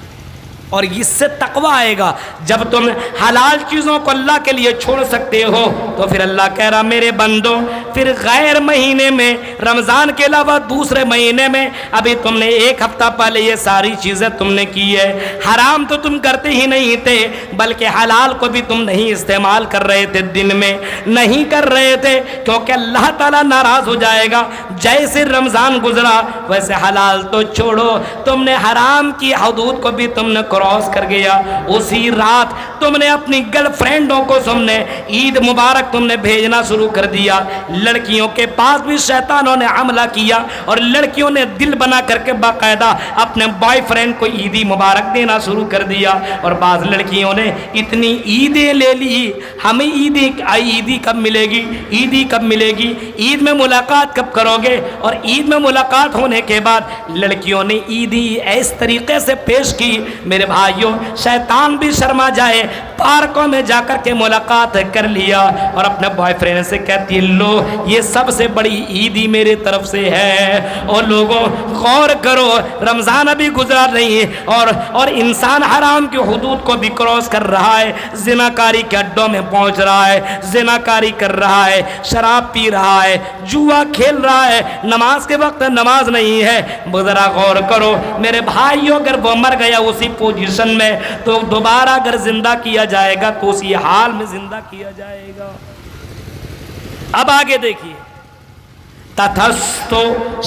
اور اس سے تقوی آئے گا، جب تم حلال چیزوں کو اللہ کے لیے چھوڑ سکتے ہو تو پھر اللہ کہہ رہا میرے بندوں، پھر غیر مہینے میں، رمضان کے علاوہ دوسرے مہینے میں، ابھی تم نے ایک ہفتہ پہلے یہ ساری چیزیں تم نے کی ہے، حرام تو تم کرتے ہی نہیں تھے بلکہ حلال کو بھی تم نہیں استعمال کر رہے تھے، دن میں نہیں کر رہے تھے کیونکہ اللہ تعالیٰ ناراض ہو جائے گا۔ جیسے رمضان گزرا ویسے حلال تو چھوڑو، تم نے حرام کی حدود کو بھی تم نے کراس کر گیا۔ اسی رات تم نے اپنی گرل فرینڈوں کو تم نے عید مبارک تم نے بھیجنا شروع کر دیا، لڑکیوں کے پاس بھی شیطانوں نے حملہ کیا اور لڑکیوں نے دل بنا کر کے باقاعدہ اپنے بوائے فرینڈ کو عیدی مبارک دینا شروع کر دیا، اور بعض لڑکیوں نے اتنی عیدیں لے لی، ہمیں عیدی کب ملے گی، عیدی کب ملے گی، عید میں ملاقات کب کرو گے، اور عید میں ملاقات ہونے کے بعد لڑکیوں نے عیدی اس طریقے سے پیش کی، میرے بھائیوں شیطان بھی شرما جائے، پارکوں میں جا کر کے ملاقات کر لیا اور اپنے بوائے فرینڈ سے کہتی ہے لو یہ سب سے بڑی عیدی میرے طرف سے ہے۔ اور لوگوں غور کرو، رمضان ابھی گزرا نہیں ہے اور انسان حرام کی حدود کو بھی کراس کر رہا ہے، زناکاری کے اڈوں میں پہنچ رہا ہے، زناکاری کر رہا ہے، شراب پی رہا ہے، جوا کھیل رہا ہے، نماز کے وقت نماز نہیں ہے۔ ذرا غور کرو میرے بھائیوں، اگر وہ مر گیا اسی پوزیشن میں تو دوبارہ اگر زندہ کیا جائے گا تو اسی حال میں زندہ کیا جائے گا۔ اب آگے دیکھیے، تتھستو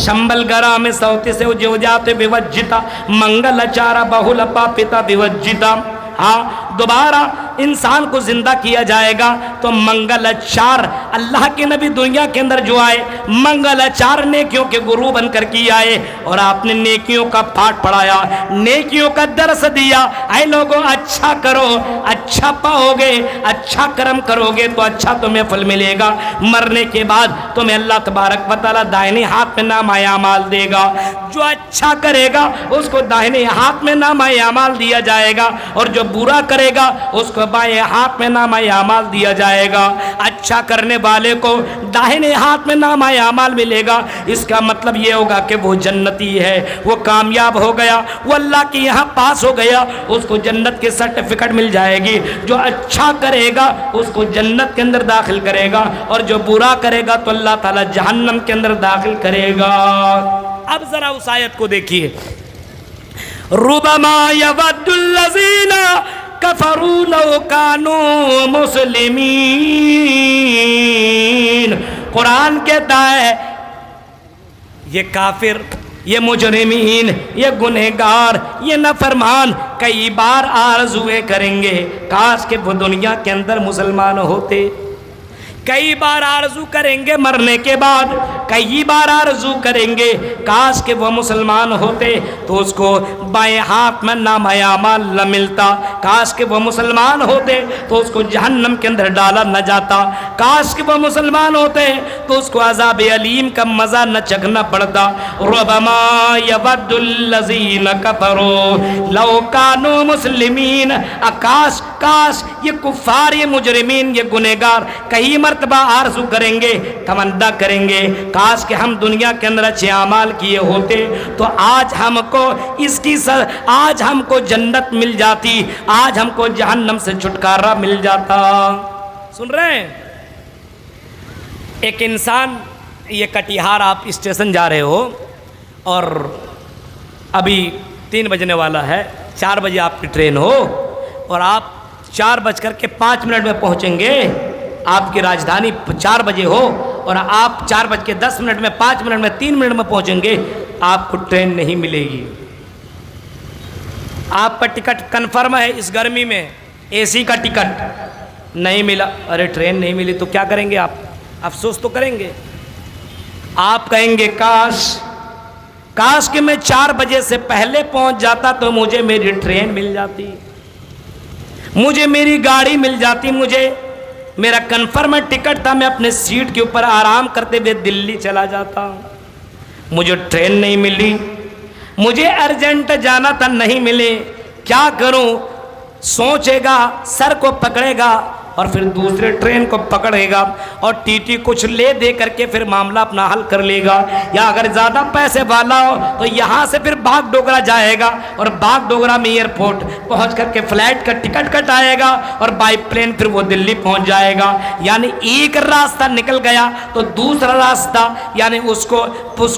شمبل گرام سوتی سے جو جاتے بیوجتا منگل چارا بہل پاپتا بیوجتا۔ ہاں دوبارہ انسان کو زندہ کیا جائے گا تو منگل چار، اللہ کے نبی دنیا کے اندر جو آئے منگل چار نیکیوں کے گرو بن کر کے آئے، اور آپ نے نیکیوں کا پاٹ پڑھایا، نیکیوں کا درس دیا، اے لوگوں اچھا کرو اچھا پاؤ گے، اچھا کرم کرو گے تو اچھا تمہیں پھل ملے گا، مرنے کے بعد تمہیں اللہ تبارک و تعالیٰ دائنے ہاتھ میں نامہ اعمال دے گا، جو اچھا کرے گا اس کو دائنے ہاتھ میں نامہ اعمال دیا جائے گا، اور جو برا کرے گا اس کو بائیں ہاتھ میں نامہ اعمال دیا جائے گا۔ اچھا کرنے والے کو داہنے ہاتھ میں نامہ اعمال ملے گا، اس کا مطلب یہ ہوگا کہ وہ جنتی ہے، وہ کامیاب ہو گیا، وہ اللہ کے یہاں پاس ہو گیا، اس کو جنت کی سرٹیفکیٹ مل جائے گی۔ جو اچھا کرے گا اس کو جنت کے اندر داخل کرے گا، اور جو برا کرے گا تو اللہ تعالیٰ جہنم کے اندر داخل کرے گا۔ اب ذرا اس آیت کو دیکھیے، ربما یود الذین کفروا لو کانوا مسلمین، قرآن کہتا ہے یہ کافر، یہ مجرمین، یہ گنہگار، یہ نافرمان کئی بار آرزویں کریں گے کاش کہ وہ دنیا کے اندر مسلمان ہوتے، کئی بار آرزو کریں گے مرنے کے بعد، کئی بار آرزو کریں گے کاش کہ وہ مسلمان ہوتے تو اس کو بائیں ہاتھ میں نامہ اعمال نہ ملتا، کاش کہ وہ مسلمان ہوتے تو اس کو جہنم کے اندر ڈالا نہ جاتا، کاش کہ وہ مسلمان ہوتے تو اس کو عذاب علیم کا مزہ نہ چکھنا پڑتا۔ ربما یود الذین کفروا لو کانوا مسلمین، کاش کاش یہ کفار، یہ مجرمین، یہ گنہگار کئی مرتبہ آرزو کریں گے، تمنا کریں گے کاش کہ ہم دنیا کے اندر اچھے اعمال کیے ہوتے تو آج ہم کو آج ہم کو جنت مل جاتی، آج ہم کو جہنم سے چھٹکارا مل جاتا۔ سن رہے ہیں؟ ایک انسان، یہ کٹیہار آپ اسٹیشن جا رہے ہو اور ابھی 3 بجنے والا ہے، 4 بجے آپ کی ٹرین ہو اور آپ 4:05 میں پہنچیں گے، آپ کی راجدھانی 4 بجے ہو اور آپ 4:10 میں 5 منٹ میں 3 منٹ میں پہنچیں گے، آپ کو ٹرین نہیں ملے گی، آپ کا ٹکٹ کنفرم ہے، اس گرمی میں اے سی کا ٹکٹ نہیں ملا، ارے ٹرین نہیں ملی تو کیا کریں گے؟ آپ افسوس تو کریں گے، آپ کہیں گے کاش کہ میں 4 بجے سے پہلے پہنچ جاتا تو مجھے میری ٹرین مل جاتی، مجھے میری گاڑی مل جاتی، مجھے میرا کنفرم ٹکٹ تھا، میں اپنے سیٹ کے اوپر آرام کرتے ہوئے دلی چلا جاتا، مجھے ٹرین نہیں ملی، مجھے ارجنٹ جانا تھا نہیں ملے، کیا کروں؟ سوچے گا، سر کو پکڑے گا، اور پھر دوسرے ٹرین کو پکڑے گا اور ٹی ٹی کچھ لے دے کر کے پھر معاملہ اپنا حل کر لے گا، یا اگر زیادہ پیسے والا ہو تو یہاں سے پھر باغ ڈوگرا جائے گا اور باغ ڈوگرا میں ایئرپورٹ پہنچ کر کے فلائٹ کا ٹکٹ کٹائے گا اور بائی پلین پھر وہ دلی پہنچ جائے گا۔ یعنی ایک راستہ نکل گیا تو دوسرا راستہ یعنی اس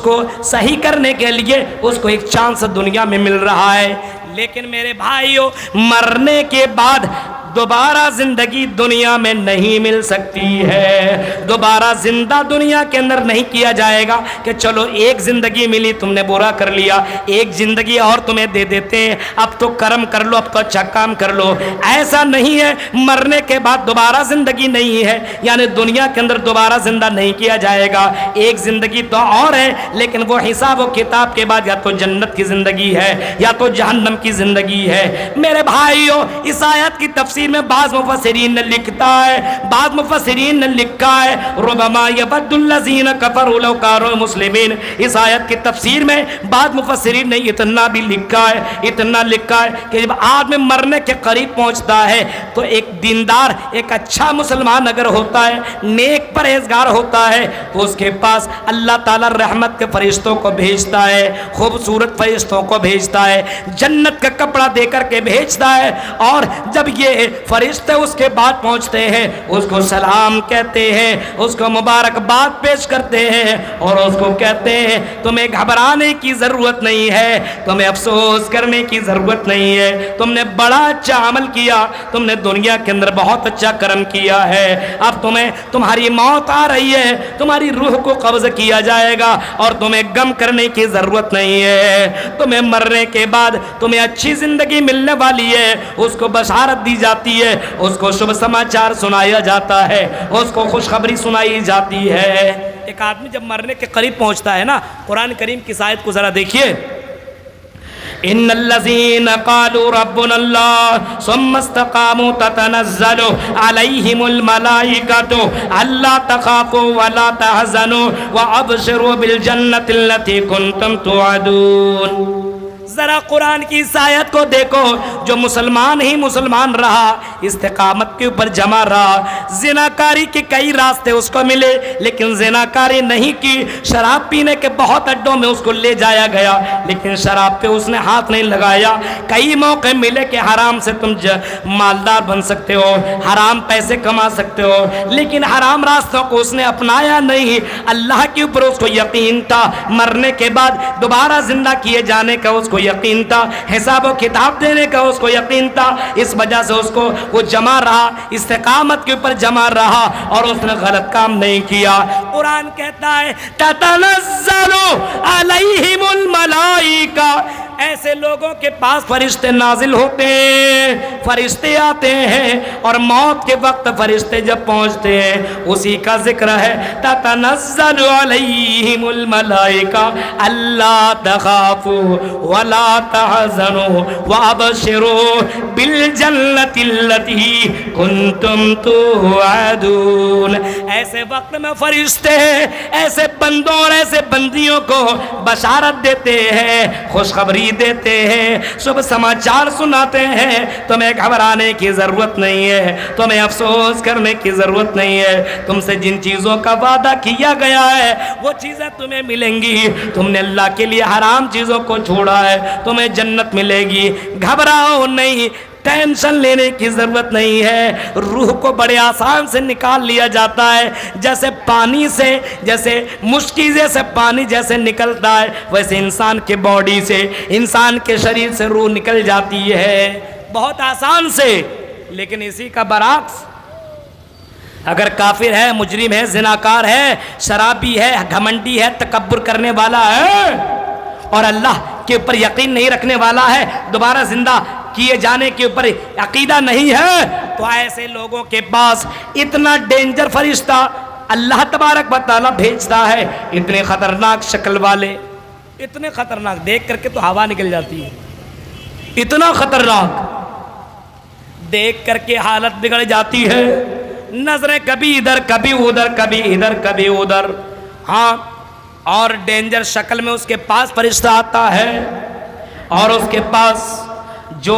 کو صحیح کرنے کے لیے اس کو ایک چانس دنیا میں مل رہا ہے۔ لیکن میرے بھائیوں، مرنے کے بعد دوبارہ زندگی دنیا میں نہیں مل سکتی ہے، دوبارہ زندہ دنیا کے اندر نہیں کیا جائے گا کہ چلو ایک زندگی ملی تم نے برا کر لیا، ایک زندگی اور تمہیں دے دیتے ہیں، اب تو کرم کر لو، اب تو اچھا کام کر لو۔ ایسا نہیں ہے، مرنے کے بعد دوبارہ زندگی نہیں ہے، یعنی دنیا کے اندر دوبارہ زندہ نہیں کیا جائے گا۔ ایک زندگی تو اور ہے، لیکن وہ حساب و کتاب کے بعد یا تو جنت کی زندگی ہے یا تو جہنم کی زندگی ہے۔ میرے بھائیوں، اس آیت کی تفسیر میں بعض مفسرین نے لکھا ہے ربما یبد الذین کفروا لو کانوا مسلمین۔ اس آیت کی تفسیر میں بعض مفسرین نے اتنا لکھا ہے کہ جب آدمی مرنے کے قریب پہنچتا ہے تو ایک دیندار، ایک اچھا مسلمان اگر ہوتا ہے، نیک پرہیزگار ہوتا ہے، تو اس کے پاس اللہ تعالی رحمت کے فرشتوں کو بھیجتا ہے، خوبصورت فرشتوں کو بھیجتا ہے، جنت کا کپڑا دے کر کے بھیجتا ہے، اور جب یہ فرشتے اس کے بعد پہنچتے ہیں اس کو سلام کہتے ہیں، اس کو مبارکباد پیش کرتے ہیں اور اس کو کہتے ہیں تمہیں گھبرانے کی ضرورت نہیں ہے، تمہیں افسوس کرنے کی ضرورت نہیں ہے، تم نے بڑا اچھا عمل کیا، تم نے دنیا کے اندر بہت اچھا کرم کیا ہے، اب تمہاری موت آ رہی ہے، تمہاری روح کو قبض کیا جائے گا اور تمہیں غم کرنے کی ضرورت نہیں ہے، تمہیں مرنے کے بعد تمہیں اچھی زندگی ملنے والی ہے، اس کو بشارت دی جاتی ہے، اس کو شبھ سماچار سنایا جاتا ہے، اس کو خوشخبری سنائی جاتی ہے۔ ایک آدمی جب مرنے کے قریب پہنچتا ہے نا، قرآن کریم کی آیت کو ذرا دیکھیے، ان الذين قالوا ربنا الله ثم استقاموا تتنزل عليهم الملائكة الا تخافوا ولا تحزنوا وابشروا بالجنة التي كنتم توعدون۔ ذرا قرآن کی اس آیت کو دیکھو، جو مسلمان ہی مسلمان رہا، استقامت کے اوپر جمع رہا، زناکاری کے کئی راستے اس کو ملے لیکن زناکاری نہیں کی، شراب پینے کے بہت اڈوں میں اس کو لے جایا گیا لیکن شراب پہ اس نے ہاتھ نہیں لگایا، کئی موقع ملے کہ حرام سے تم مالدار بن سکتے ہو، حرام پیسے کما سکتے ہو، لیکن حرام راستوں کو اس نے اپنایا نہیں۔ اللہ کے اوپر اس کو یقین تھا، مرنے کے بعد دوبارہ زندہ کیے جانے کا اس کو یقین تھا، حساب و کتاب دینے کا اس کو یقین تھا، اس وجہ سے اس کو وہ جمع رہا، استقامت کے اوپر جمع رہا اور اس نے غلط کام نہیں کیا۔ قرآن کہتا ہے تتنزل علیہم الملائکہ، ایسے لوگوں کے پاس فرشتے نازل ہوتے ہیں، فرشتے آتے ہیں اور موت کے وقت فرشتے جب پہنچتے ہیں اسی کا ذکر ہے، تتنزل علیہم الملائکہ اللہ تخافوا ولا تحزنوا وابشروا بالجنۃ التي کنتم توعدون۔ ایسے وقت میں فرشتے ایسے بندوں اور ایسے بندیوں کو بشارت دیتے ہیں، خوشخبری دیتے ہیں، شبھ سماچار سناتے ہیں، تمہیں گھبرانے کی ضرورت نہیں ہے، تمہیں افسوس کرنے کی ضرورت نہیں ہے، تم سے جن چیزوں کا وعدہ کیا گیا ہے وہ چیزیں تمہیں ملیں گی، تم نے اللہ کے لیے حرام چیزوں کو چھوڑا ہے، تمہیں جنت ملے گی، گھبراؤ نہیں، ٹینشن لینے کی ضرورت نہیں ہے۔ روح کو بڑے آسان سے نکال لیا جاتا ہے، جیسے پانی سے، جیسے مشکیزے سے پانی جیسے نکلتا ہے ویسے انسان کے باڈی سے، انسان کے شریر سے روح نکل جاتی ہے بہت آسان سے۔ لیکن اسی کا برعکس اگر کافر ہے، مجرم ہے، زناکار ہے، شرابی ہے، گھمنڈی ہے، تکبر کرنے والا ہے اور اللہ کے اوپر یقین نہیں رکھنے والا ہے، دوبارہ زندہ کیے جانے کے اوپر عقیدہ نہیں ہے، تو ایسے لوگوں کے پاس اتنا ڈینجر فرشتہ اللہ تبارک و تعالیٰ بھیجتا ہے، اتنے خطرناک شکل والے، اتنے خطرناک، دیکھ کر کے تو ہوا نکل جاتی ہے، اتنا خطرناک دیکھ کر کے حالت بگڑ جاتی ہے، نظریں کبھی ادھر کبھی ادھر، کبھی ادھر کبھی ادھر، ہاں، اور ڈینجر شکل میں اس کے پاس فرشتہ آتا ہے اور اس کے پاس جو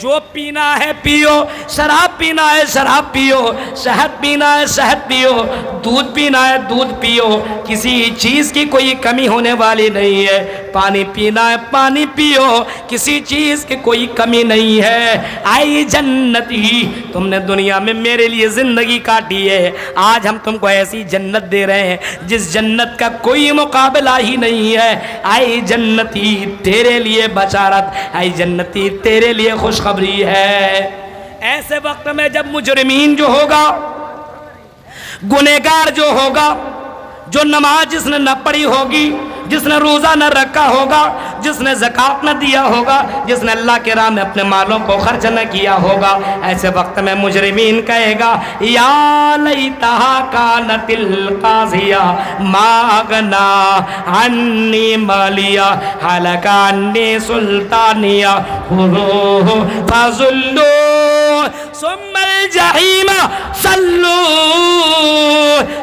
جو پینا ہے پیو، شراب پینا ہے شراب پیو، شہد پینا ہے شہد پیو، دودھ پینا ہے دودھ پیو، کسی چیز کی کوئی کمی ہونے والی نہیں ہے۔ پانی پینا ہے پانی پیو، کسی چیز کی کوئی کمی نہیں ہے۔ آئی جنتی، تم نے دنیا میں میرے لیے زندگی کاٹی ہے، آج ہم تم کو ایسی جنت دے رہے ہیں جس جنت کا کوئی مقابلہ ہی نہیں ہے۔ آئی جنتی تیرے لیے بشارت، آئی جنتی تیرے لیے خوشخبری ہے۔ ایسے وقت میں جب مجرمین جو ہوگا، گنہگار جو ہوگا، جو نماز جس نے نہ پڑھی ہوگی، جس نے روزہ نہ رکھا ہوگا، جس نے زکوٰۃ نہ دیا ہوگا، جس نے اللہ کے راہ میں اپنے مالوں کو خرچ نہ کیا ہوگا، ایسے وقت میں مجرمین کہے گا یا لیتہا کانت القاضیہ ما اغنی عنی مالیہ ہلک عنی سلطانیہ خذوہ فغلوہ ثم الجحیم صلوہ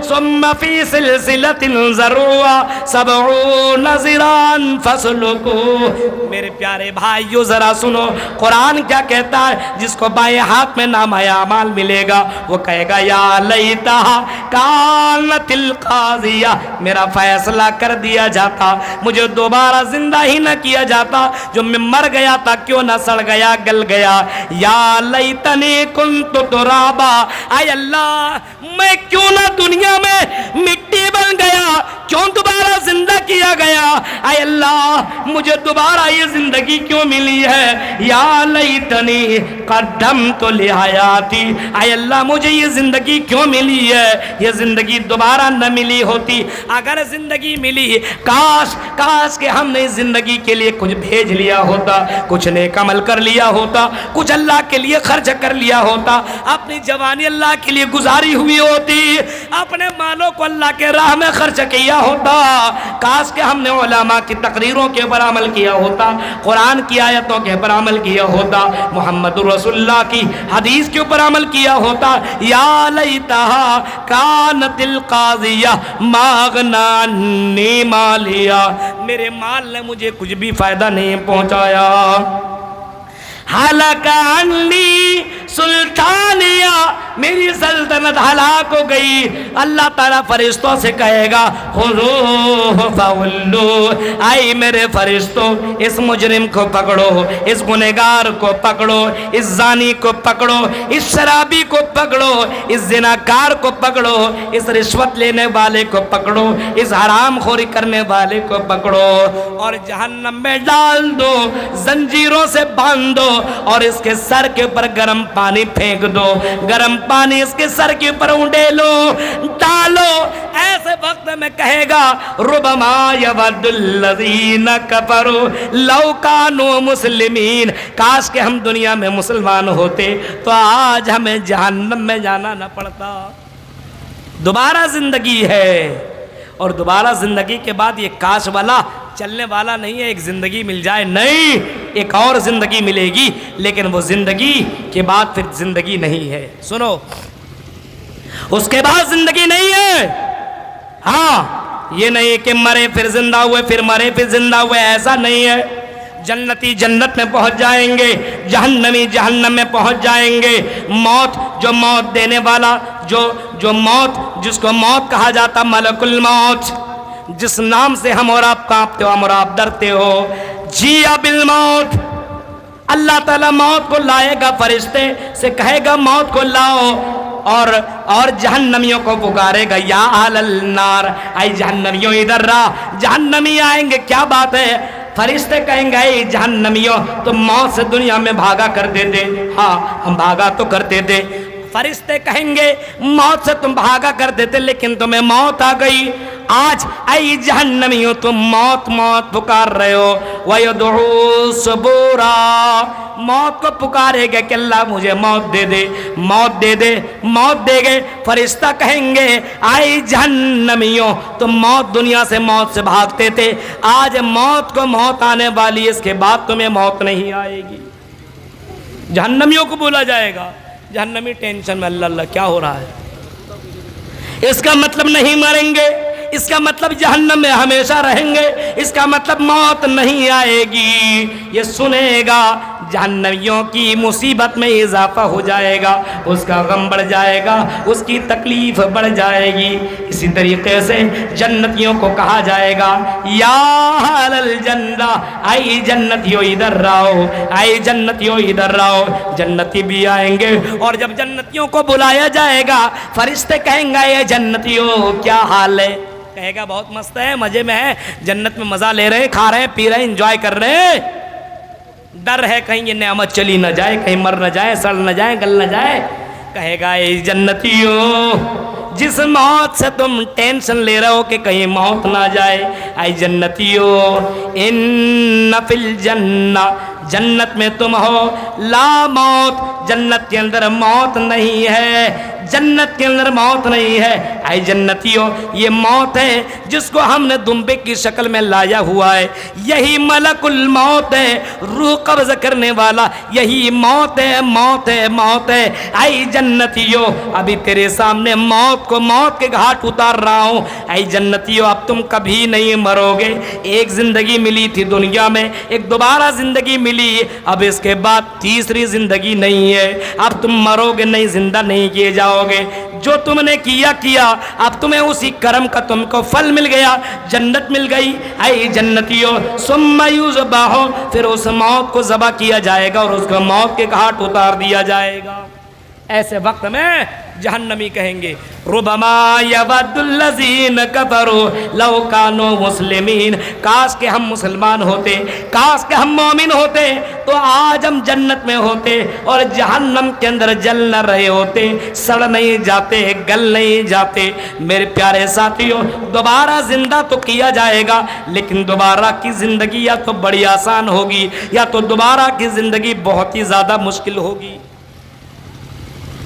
ثم فی سلسلۃ ذرعها 70 ذراعا فاسلکوہ۔ میرے پیارے بھائیو ذرا سنو قرآن کیا کہتا ہے، جس کو بائیں ہاتھ میں نامہ اعمال ملے گا وہ کہے گا یا لیتہا کانت القاضیہ، میرا فیصلہ کر دیا جاتا، مجھے دوبارہ زندہ ہی نہ کیا جاتا، جو میں مر گیا تھا کیوں نہ سڑ گیا گل گیا۔ یا لیتنی کنت ترابا، اے اللہ میں کیوں نہ دنیا میں مٹی بن گیا، کیوں دوبارہ زندہ کیا گیا، اے اللہ مجھے دوبارہ یہ زندگی کیوں ملی ہے۔ یا لیتنی قدمت لحیاتی، اے اللہ مجھے یہ زندگی کیوں ملی ہے، یہ زندگی دوبارہ نہ ملی ہوتی۔ اگر زندگی ملی، کاش کاش کہ ہم نے اس زندگی کے لیے کچھ بھیج لیا ہوتا، کچھ نیک عمل کر لیا ہوتا، کچھ اللہ کے لیے خرچ کر لیا ہوتا، اپنی جوانی اللہ کے لیے گزاری ہوئی ہوتی، اپنے مالوں کو اللہ کے راہ میں خرچ کیا ہوتا، کاش کہ ہم نے علماء کی تقریروں کے اوپر عمل کیا ہوتا، قرآن کی آیتوں کے اوپر عمل کیا ہوتا، محمد رسول اللہ کی حدیث کے اوپر عمل کیا ہوتا۔ یا لیتہا کانت القاضیہ ما اغنی عنی مالیہ، میرے مال نے مجھے کچھ بھی فائدہ نہیں پہنچایا۔ ہلک عنی سلطانیہ، میری سلطنت ہلاک ہو گئی۔ اللہ تعالیٰ فرشتوں سے کہے گا خذوہ فغلوہ، آئی میرے فرشتوں اس مجرم کو پکڑو، اس گنہگار کو پکڑو، اس زانی کو پکڑو، اس شرابی کو پکڑو، اس زناکار کو پکڑو، اس رشوت لینے والے کو پکڑو، اس حرام خوری کرنے والے کو پکڑو اور جہنم میں ڈال دو، زنجیروں سے باندھ دو اور اس کے سر کے اوپر گرم پانی پھینک دو، گرم پانی اس کے سر کے اوپر اونڈیلو ڈالو۔ ایسے وقت میں کہے گا ربما یود الذین کفروا لو کانوا مسلمین، کاش کہ ہم دنیا میں مسلمان ہوتے تو آج ہمیں جہنم میں جانا نہ پڑتا۔ دوبارہ زندگی ہے اور دوبارہ زندگی کے بعد یہ کاش والا چلنے والا نہیں ہے، ایک زندگی مل جائے، نہیں ایک اور زندگی ملے گی، لیکن وہ زندگی کے بعد پھر زندگی نہیں ہے۔ سنو، اس کے بعد زندگی نہیں ہے۔ ہاں یہ نہیں کہ مرے پھر زندہ ہوئے، پھر مرے پھر زندہ ہوئے، ایسا نہیں ہے۔ جنتی جنت میں پہنچ جائیں گے، جہنمی جہنم میں پہنچ جائیں گے۔ موت، جو موت دینے والا، جو موت، جس کو موت کہا جاتا، ملک الموت، جس نام سے ہم اور آپ کانپتے ہو، ہم اور آپ ڈرتے ہو، جیا بالموت، اللہ تعالیٰ موت کو لائے گا، فرشتے سے کہے گا موت کو لاؤ، اور جہنمیوں کو پکارے گا یا اہل النار، اے جہنمیوں ادھر را۔ جہنمی آئیں گے، کیا بات ہے، فرشتے کہیں گے اے جہنمیوں تم موت سے دنیا میں بھاگا کرتے تھے، ہاں ہم بھاگا تو کرتے تھے۔ فرشتے کہیں گے موت سے تم بھاگا کرتے تھے لیکن تمہیں موت آ گئی، آج اے جہنمیوں تم موت موت پکار رہے ہو۔ وَيَدْعُوا صُبُورًا، موت کو پکارے گا کہ اللہ مجھے موت دے دے، موت دے دے، موت دے گے۔ فرشتہ کہیں گے اے جہنمیوں تم موت، دنیا سے موت سے بھاگتے تھے، آج موت کو موت آنے والی، اس کے بعد تمہیں موت نہیں آئے گی۔ جہنمیوں کو بولا جائے گا، جہنمی ٹینشن میں، اللہ اللہ کیا ہو رہا ہے، اس کا مطلب نہیں مریں گے، اس کا مطلب جہنم میں ہمیشہ رہیں گے، اس کا مطلب موت نہیں آئے گی۔ یہ سنے گا جہنمیوں کی مصیبت میں اضافہ ہو جائے گا، اس کا غم بڑھ جائے گا، اس کی تکلیف بڑھ جائے گی۔ اسی طریقے سے جنتیوں کو کہا جائے گا یا اہل الجنہ، آئی جنتیوں ادھر رہو، آئی جنتیوں ادھر رہو۔ جنتی بھی آئیں گے اور جب جنتیوں کو بلایا جائے گا فرشتے کہیں گے یہ جنتیوں کیا حال ہے؟ کہے گا بہت مست ہے، مزے میں ہے، جنت میں مزہ لے رہے ہیں، کھا رہے ہیں، پی رہے ہیں، انجوائے کر رہے ہیں۔ ڈر ہے کہیں یہ نعمت چلی نہ جائے، کہیں مر نہ جائے، سڑ نہ جائے، گل نہ جائے۔ کہے گا اے جنتیوں، جس موت سے تم ٹینشن لے رہے ہو کہ کہیں موت نہ جائے، اے جنتیوں ان فی الجنہ، جنت میں تم ہو، لا موت، جنت کے اندر موت نہیں ہے، جنت کے اندر موت نہیں ہے۔ اے جنتیوں یہ موت ہے جس کو ہم نے دمبے کی شکل میں لایا ہوا ہے، یہی ملک الموت ہے، روح قبض کرنے والا، یہی موت ہے، موت ہے، موت ہے۔ اے جنتیوں ابھی تیرے سامنے موت کو، موت کے گھاٹ اتار رہا ہوں۔ اے جنتیوں اب تم کبھی نہیں مرو گے، ایک زندگی ملی تھی دنیا میں، ایک دوبارہ زندگی ملی، اب اس کے بعد تیسری زندگی نہیں ہے، اب تم مرو گے نہیں، زندہ نہیں کیے جاؤ گے۔ جو تم نے کیا اب تمہیں اسی کرم کا تم کو پھل مل گیا، جنت مل گئی۔ اے جنتیوں ثم یذبح، پھر اس موت کو ذبح کیا جائے گا اور اس کو موت کے گھاٹ اتار دیا جائے گا۔ ایسے وقت میں جہنمی کہیں گے ربما یود الذین کفروا لو کانوا مسلمین، کاش کہ ہم مسلمان ہوتے، کاش کہ ہم مومن ہوتے تو آج ہم جنت میں ہوتے اور جہنم کے اندر جل نہ رہے ہوتے، سڑ نہیں جاتے، گل نہیں جاتے۔ میرے پیارے ساتھیوں دوبارہ زندہ تو کیا جائے گا لیکن دوبارہ کی زندگی یا تو بڑی آسان ہوگی یا تو دوبارہ کی زندگی بہت ہی زیادہ مشکل ہوگی۔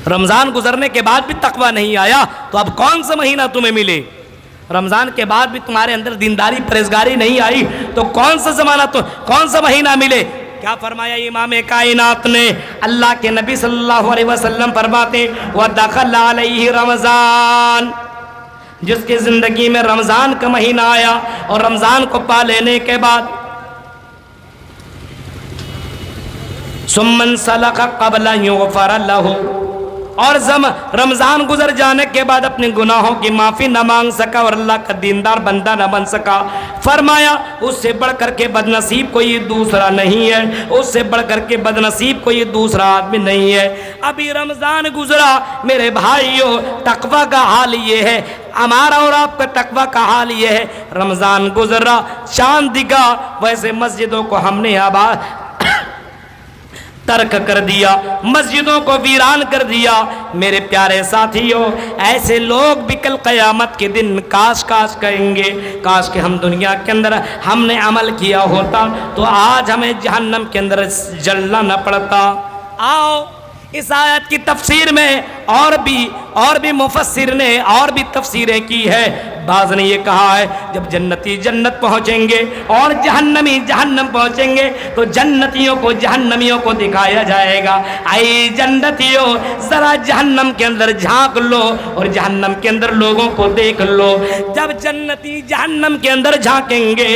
رمضان گزرنے کے بعد بھی تقویٰ نہیں آیا تو اب کون سا مہینہ تمہیں ملے؟ رمضان کے بعد بھی تمہارے اندر دینداری پرہیزگاری نہیں آئی تو کون سا زمانہ، تو کون سا مہینہ ملے؟ کیا فرمایا امام کائنات نے؟ اللہ کے نبی صلی اللہ علیہ وسلم فرماتے وَدَخَلَ عَلَيْهِ رمضان، جس کی زندگی میں رمضان کا مہینہ آیا اور رمضان کو پا لینے کے بعد ثُمَّ انْسَلَخَ قَبْلَ أَنْ يُغْفَرَ لَهُ، اور رمضان گزر جانے کے بعد اپنے گناہوں کی معافی نہ مانگ سکا اور اللہ کا دیندار بندہ نہ بن سکا۔ فرمایا اس سے بڑھ کر کے بدنصیب کوئی دوسرا نہیں ہے، اس سے بڑھ کر کے بدنصیب کوئی دوسرا آدمی نہیں ہے۔ ابھی رمضان گزرا میرے بھائیوں، تقویٰ کا حال یہ ہے، ہمارا اور آپ کا تقویٰ کا حال یہ ہے، رمضان گزرا، چاند دکھا، ویسے مسجدوں کو ہم نے آباد ترک کر دیا، مسجدوں کو ویران کر دیا۔ میرے پیارے ساتھیوں ایسے لوگ بھی کل قیامت کے دن کاش کاش کہیں گے، کاش کہ ہم دنیا کے اندر ہم نے عمل کیا ہوتا تو آج ہمیں جہنم کے اندر جلنا نہ پڑتا۔ آؤ اس آیت کی تفسیر میں اور بھی مفسر نے اور بھی تفسیریں کی ہے۔ بعض نے یہ کہا ہے جب جنتی جنت پہنچیں گے اور جہنمی جہنم پہنچیں گے تو جنتیوں کو جہنمیوں کو دکھایا جائے گا اے جنتیوں ذرا جہنم کے اندر جھانک لو اور جہنم کے اندر لوگوں کو دیکھ لو۔ جب جنتی جہنم کے اندر جھانکیں گے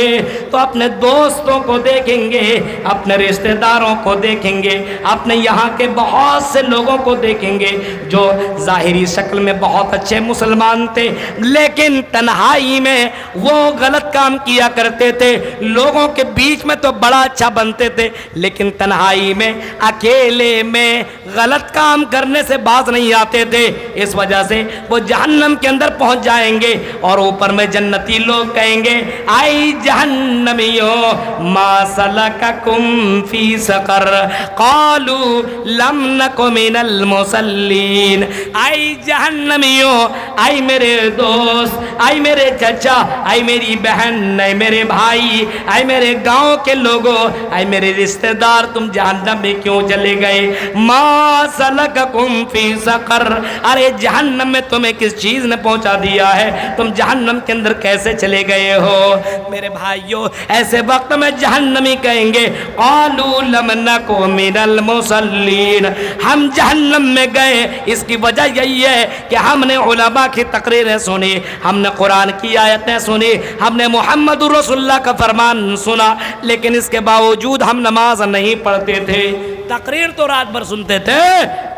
تو اپنے دوستوں کو دیکھیں گے، اپنے رشتہ داروں کو دیکھیں گے، اپنے یہاں کے بہت سے لوگوں کو دیکھیں گے جو ظاہری شکل میں بہت اچھے مسلمان تھے لیکن تنہائی میں وہ غلط کام کیا کرتے تھے، لوگوں کے بیچ میں تو بڑا اچھا بنتے تھے لیکن تنہائی میں اکیلے میں غلط کام کرنے سے باز نہیں آتے تھے۔ اس وجہ سے وہ جہنم کے اندر پہنچ جائیں گے اور اوپر میں جنتی لوگ کہیں گے اے جہنمیوں ما سلککم فی سقر قالوا لم نک من المصلین۔ اے جہنمیوں، اے میرے دوست، اے میرے چچا، اے میری بہن، اے میرے بھائی، اے میرے گاؤں کے لوگوں، اے میرے رشتہ دار، تم جہنم میں کیوں چلے گئے؟ ما سلککم فی سقر، ارے جہنم میں تمہیں کس چیز نے پہنچا دیا ہے؟ تم جہنم کے اندر کیسے چلے گئے ہو؟ میرے بھائیوں ایسے وقت میں جہنمی کہیں گے قالوا لم نک من المصلین، ہم جہنم میں گئے اس کی وجہ یہی ہے کہ ہم نے علماء علماء کی تقریریں سنی، ہم نے قرآن کی آیتیں سنی، ہم نے محمد رسول اللہ کا فرمان سنا، لیکن اس کے باوجود ہم نماز نہیں پڑھتے تھے۔ تقریر تو رات بھر سنتے تھے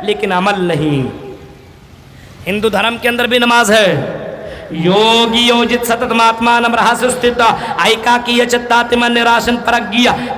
لیکن عمل نہیں۔ ہندو دھرم کے اندر بھی نماز ہے۔ ಯೋಗಿ ಯೋಜಿತ್ ಸತತಮಾತ್ಮಾನಂ ರಹಸ್ಯಸ್ಥಿತ ಐಕಾಕೀಯ ಚತ್ತಾತಿಮ ನಿರಾಶನ್ ಪರಗ್ಗಿಯ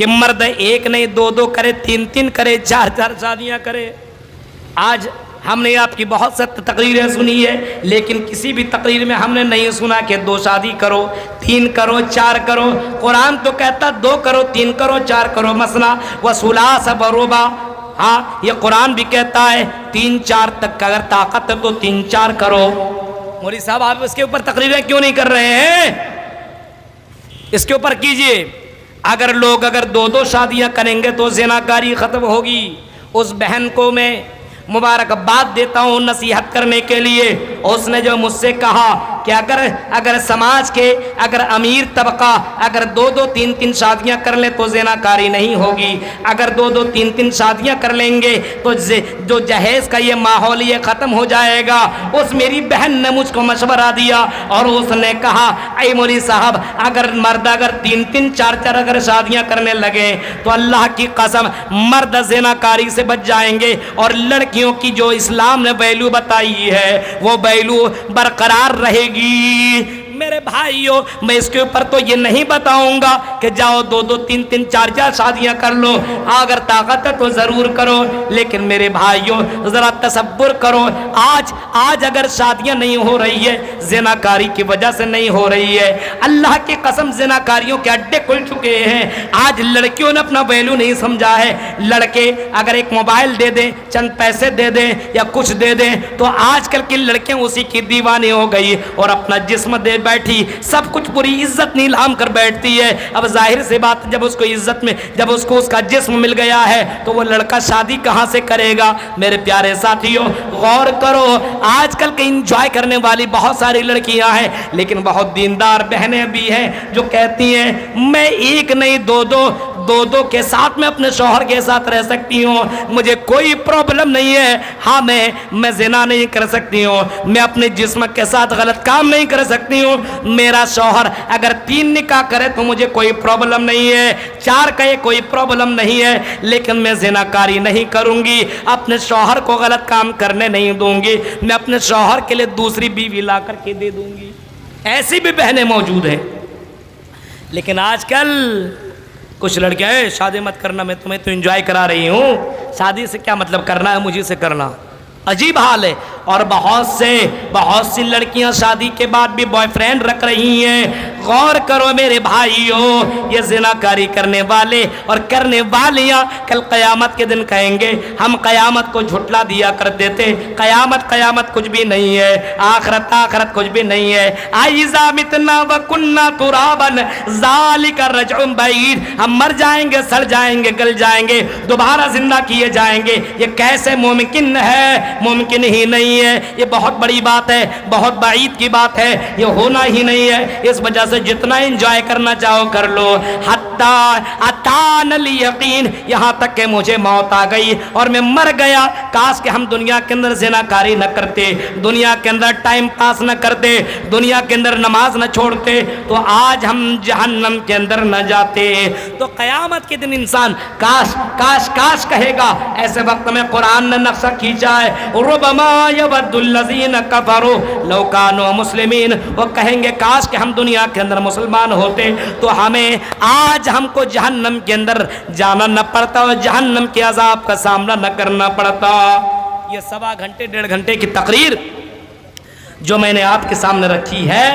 کہ مرد ایک نہیں دو دو کرے، تین تین کرے، چار چار شادیاں کرے۔ آج ہم نے آپ کی بہت سی تقریریں سنی ہے، لیکن کسی بھی تقریر میں ہم نے نہیں سنا کہ 2 شادی کرو، 3 کرو، 4 کرو۔ قرآن تو کہتا 2 کرو، 3 کرو، 4 کرو، مثنا و ثلاث و رباع۔ ہاں یہ قرآن بھی کہتا ہے 3 4 تک اگر طاقت ہے تو 3 4 کرو۔ مولوی صاحب آپ اس کے اوپر تقریریں کیوں نہیں کر رہے ہیں؟ اس کے اوپر کیجئے۔ اگر لوگ 2 شادیاں کریں گے تو زناکاری ختم ہوگی۔ اس بہن کو میں مبارکباد دیتا ہوں نصیحت کرنے کے لیے، اس نے جو مجھ سے کہا کہ اگر سماج کے امیر طبقہ 2 3 3 شادیاں کر لیں تو زناکاری نہیں ہوگی، اگر 2 3 3 شادیاں کر لیں گے تو جو جہیز کا یہ ماحول یہ ختم ہو جائے گا۔ اس میری بہن نے مجھ کو مشورہ دیا اور اس نے کہا اے مولوی صاحب مرد 3 3 4 4 شادیاں کرنے لگے تو اللہ کی قسم مرد زناکاری سے بچ جائیں گے، اور لڑکیوں کی جو اسلام نے ویلیو بتائی ہے وہ ویلیو برقرار رہے گی۔ میرے بھائیوں میں اس کے اوپر تو یہ نہیں بتاؤں گا کہ جاؤ 2 2 3 3 4 4 شادیاں کر لو، اگر طاقت ہے تو ضرور کرو، لیکن میرے بھائیوں ذرا تصور کرو آج اگر شادیاں نہیں ہو رہی ہے زناکاری کی وجہ سے نہیں ہو رہی ہے، اللہ کی قسم زناکاریوں کے اڈے کھل چکے ہیں۔ آج لڑکیوں نے اپنا ویلیو نہیں سمجھا ہے۔ لڑکے اگر ایک موبائل دے دیں، چند پیسے دے دیں یا کچھ دے دیں تو آج کل کی لڑکیاں اسی کی دیوانی ہو گئی اور اپنا جسم دے بیٹھی، سب کچھ پوری عزت نیلام کر بیٹھتی ہے۔ اب ظاہر سی بات جب اس کو عزت میں جب اس کو اس کا جسم مل گیا ہے تو وہ لڑکا شادی کہاں سے کرے گا؟ میرے پیارے ساتھیوں غور کرو، آج کل کے انجوائے کرنے والی بہت ساری لڑکیاں ہیں، لیکن بہت دیندار بہنیں بھی ہیں جو کہتی ہیں میں ایک نہیں دو کے ساتھ میں اپنے شوہر کے ساتھ رہ سکتی ہوں، مجھے کوئی پرابلم نہیں ہے۔ ہاں میں زنا نہیں کر سکتی ہوں، میں اپنے جسم کے ساتھ غلط کام نہیں کر سکتی ہوں، میرا شوہر اگر 3 نکاح کرے تو مجھے کوئی پرابلم نہیں ہے، 4 کہے کوئی پرابلم نہیں ہے، لیکن میں زناکاری نہیں کروں گی، اپنے شوہر کو غلط کام کرنے نہیں دوں گی، میں اپنے شوہر کے لیے دوسری بیوی لا کر کے دے دوں گی۔ ایسی بھی بہنیں موجود ہیں۔ لیکن آج کل کچھ لڑکے شادی مت کرنا، میں تمہیں تو انجوائے کرا رہی ہوں، شادی سے کیا مطلب، کرنا ہے مجھے سے کرنا۔ عجیب حال ہے۔ اور بہت سی لڑکیاں شادی کے بعد بھی بوائے فرینڈ رکھ رہی ہیں۔ غور کرو میرے بھائیوں، یہ زناکاری کرنے والے اور کرنے والیاں کل قیامت کے دن کہیں گے ہم قیامت کو جھٹلا دیا کرتے تھے، قیامت کچھ بھی نہیں ہے، آخرت کچھ بھی نہیں ہے۔ اَإِذَا مِتْنَا وَكُنَّا تُرَابًا ذَلِكَ رَجْعٌ بَعِيدٌ، ہم مر جائیں گے، سڑ جائیں گے، گل جائیں گے، دوبارہ زندہ کیے جائیں گے، یہ کیسے ممکن ہے؟ ممکن ہی نہیں ہے، یہ بہت بڑی بات ہے، بہت بعید کی بات ہے، یہ ہونا ہی نہیں ہے۔ اس وجہ سے جتنا انجوائے کرنا چاہو کر لو، حتیٰ اتان الیقین، یہاں تک کہ مجھے موت آ گئی اور میں مر گیا، کاش کہ ہم دنیا کے اندر زناکاری نہ کرتے، دنیا کے اندر ٹائم پاس نہ کرتے، دنیا کے اندر نماز نہ چھوڑتے تو آج ہم جہنم کے اندر نہ جاتے۔ تو قیامت کے دن انسان کاش کہے گا۔ ایسے وقت میں قرآن نے نقشہ کھینچا ہے، ربما یود الذین کفروا لو کانوا مسلمین، وہ کہیں گے کاش کہ ہم دنیا کے اندر مسلمان ہوتے تو ہمیں آج ہم کو جہنم کے اندر جانا نہ پڑتا اور جہنم کے عذاب کا سامنا نہ کرنا پڑتا۔ یہ 1.25 گھنٹے 1.5 گھنٹے کی تقریر جو میں نے آپ کے سامنے رکھی ہے،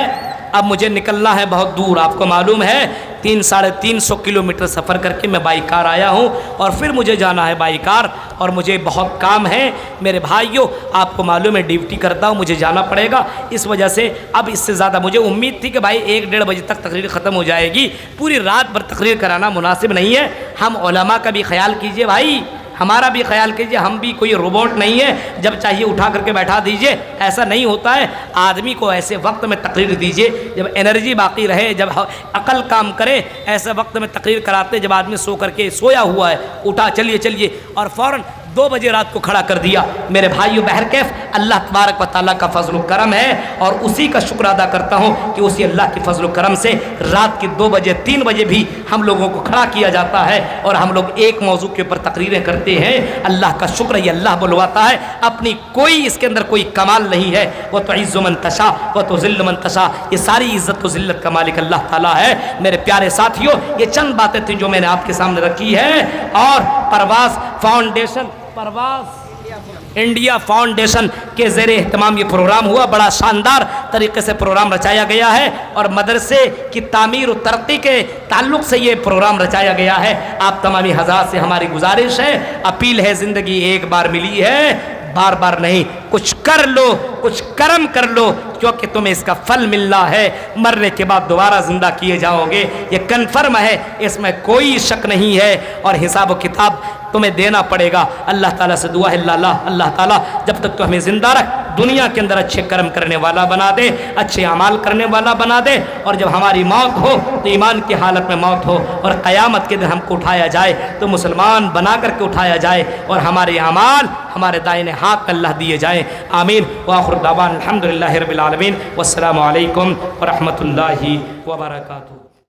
اب مجھے نکلنا ہے بہت دور، آپ کو معلوم ہے 300-350 کلومیٹر سفر کر کے میں بائی کار آیا ہوں اور پھر مجھے جانا ہے بائی کار، اور مجھے بہت کام ہے میرے بھائیوں، آپ کو معلوم ہے ڈیوٹی کرتا ہوں، مجھے جانا پڑے گا۔ اس وجہ سے اب اس سے زیادہ مجھے امید تھی کہ بھائی 1-1.5 بجے تک تقریر ختم ہو جائے گی، پوری رات بھر تقریر کرانا مناسب نہیں ہے۔ ہم علماء کا بھی خیال کیجئے بھائی، ہمارا بھی خیال کیجئے، ہم بھی کوئی روبوٹ نہیں ہے جب چاہیے اٹھا کر کے بیٹھا دیجئے، ایسا نہیں ہوتا ہے۔ آدمی کو ایسے وقت میں تقریر دیجئے جب انرجی باقی رہے، جب عقل کام کرے، ایسے وقت میں تقریر کراتے جب آدمی سو کر کے سویا ہوا ہے، اٹھا چلیے اور فوراً 2 بجے رات کو کھڑا کر دیا۔ میرے بھائیو بہرکیف اللہ تبارک و تعالیٰ کا فضل و کرم ہے، اور اسی کا شکر ادا کرتا ہوں کہ اسی اللہ کے فضل و کرم سے رات کے 2 بجے 3 بجے بھی ہم لوگوں کو کھڑا کیا جاتا ہے، اور ہم لوگ ایک موضوع کے اوپر تقریریں کرتے ہیں۔ اللہ کا شکر، یہ اللہ بلواتا ہے، اپنی کوئی اس کے اندر کوئی کمال نہیں ہے۔ وہ تو عز من تشاء و تو ذل من تشاء، یہ ساری عزت و ذلت کا مالک اللہ تعالیٰ ہے۔ میرے پیارے ساتھیوں، یہ چند باتیں تھیں جو میں نے آپ کے سامنے رکھی ہے، اور پرواز فاؤنڈیشن، پرواز انڈیا فاؤنڈیشن کے زیر اہتمام یہ پروگرام ہوا۔ بڑا شاندار طریقے سے پروگرام رچایا گیا ہے، اور مدرسے کی تعمیر و ترقی کے تعلق سے یہ پروگرام رچایا گیا ہے۔ آپ تمامی حضرات سے ہماری گزارش ہے، اپیل ہے، زندگی ایک بار ملی ہے، بار بار نہیں، کچھ کر لو، کچھ کرم کر لو، کیونکہ تمہیں اس کا پھل ملنا ہے، مرنے کے بعد دوبارہ زندہ کیے جاؤ گے، یہ کنفرم ہے، اس میں کوئی شک نہیں ہے، اور حساب و کتاب تمہیں دینا پڑے گا۔ اللہ تعالیٰ سے دعا ہے، اللہ تعالیٰ جب تک تو ہمیں زندہ رکھ، دنیا کے اندر اچھے کرم کرنے والا بنا دے، اچھے اعمال کرنے والا بنا دے، اور جب ہماری موت ہو تو ایمان کی حالت میں موت ہو، اور قیامت کے دن ہم کو اٹھایا جائے تو مسلمان بنا کر کے اٹھایا جائے، اور ہمارے اعمال ہمارے دائیں ہاتھ میں اللہ دیے جائیں۔ آمین۔ وآخر دعوانا الحمدللہ رب العالمین، والسلام علیکم ورحمۃ اللہ وبرکاتہ۔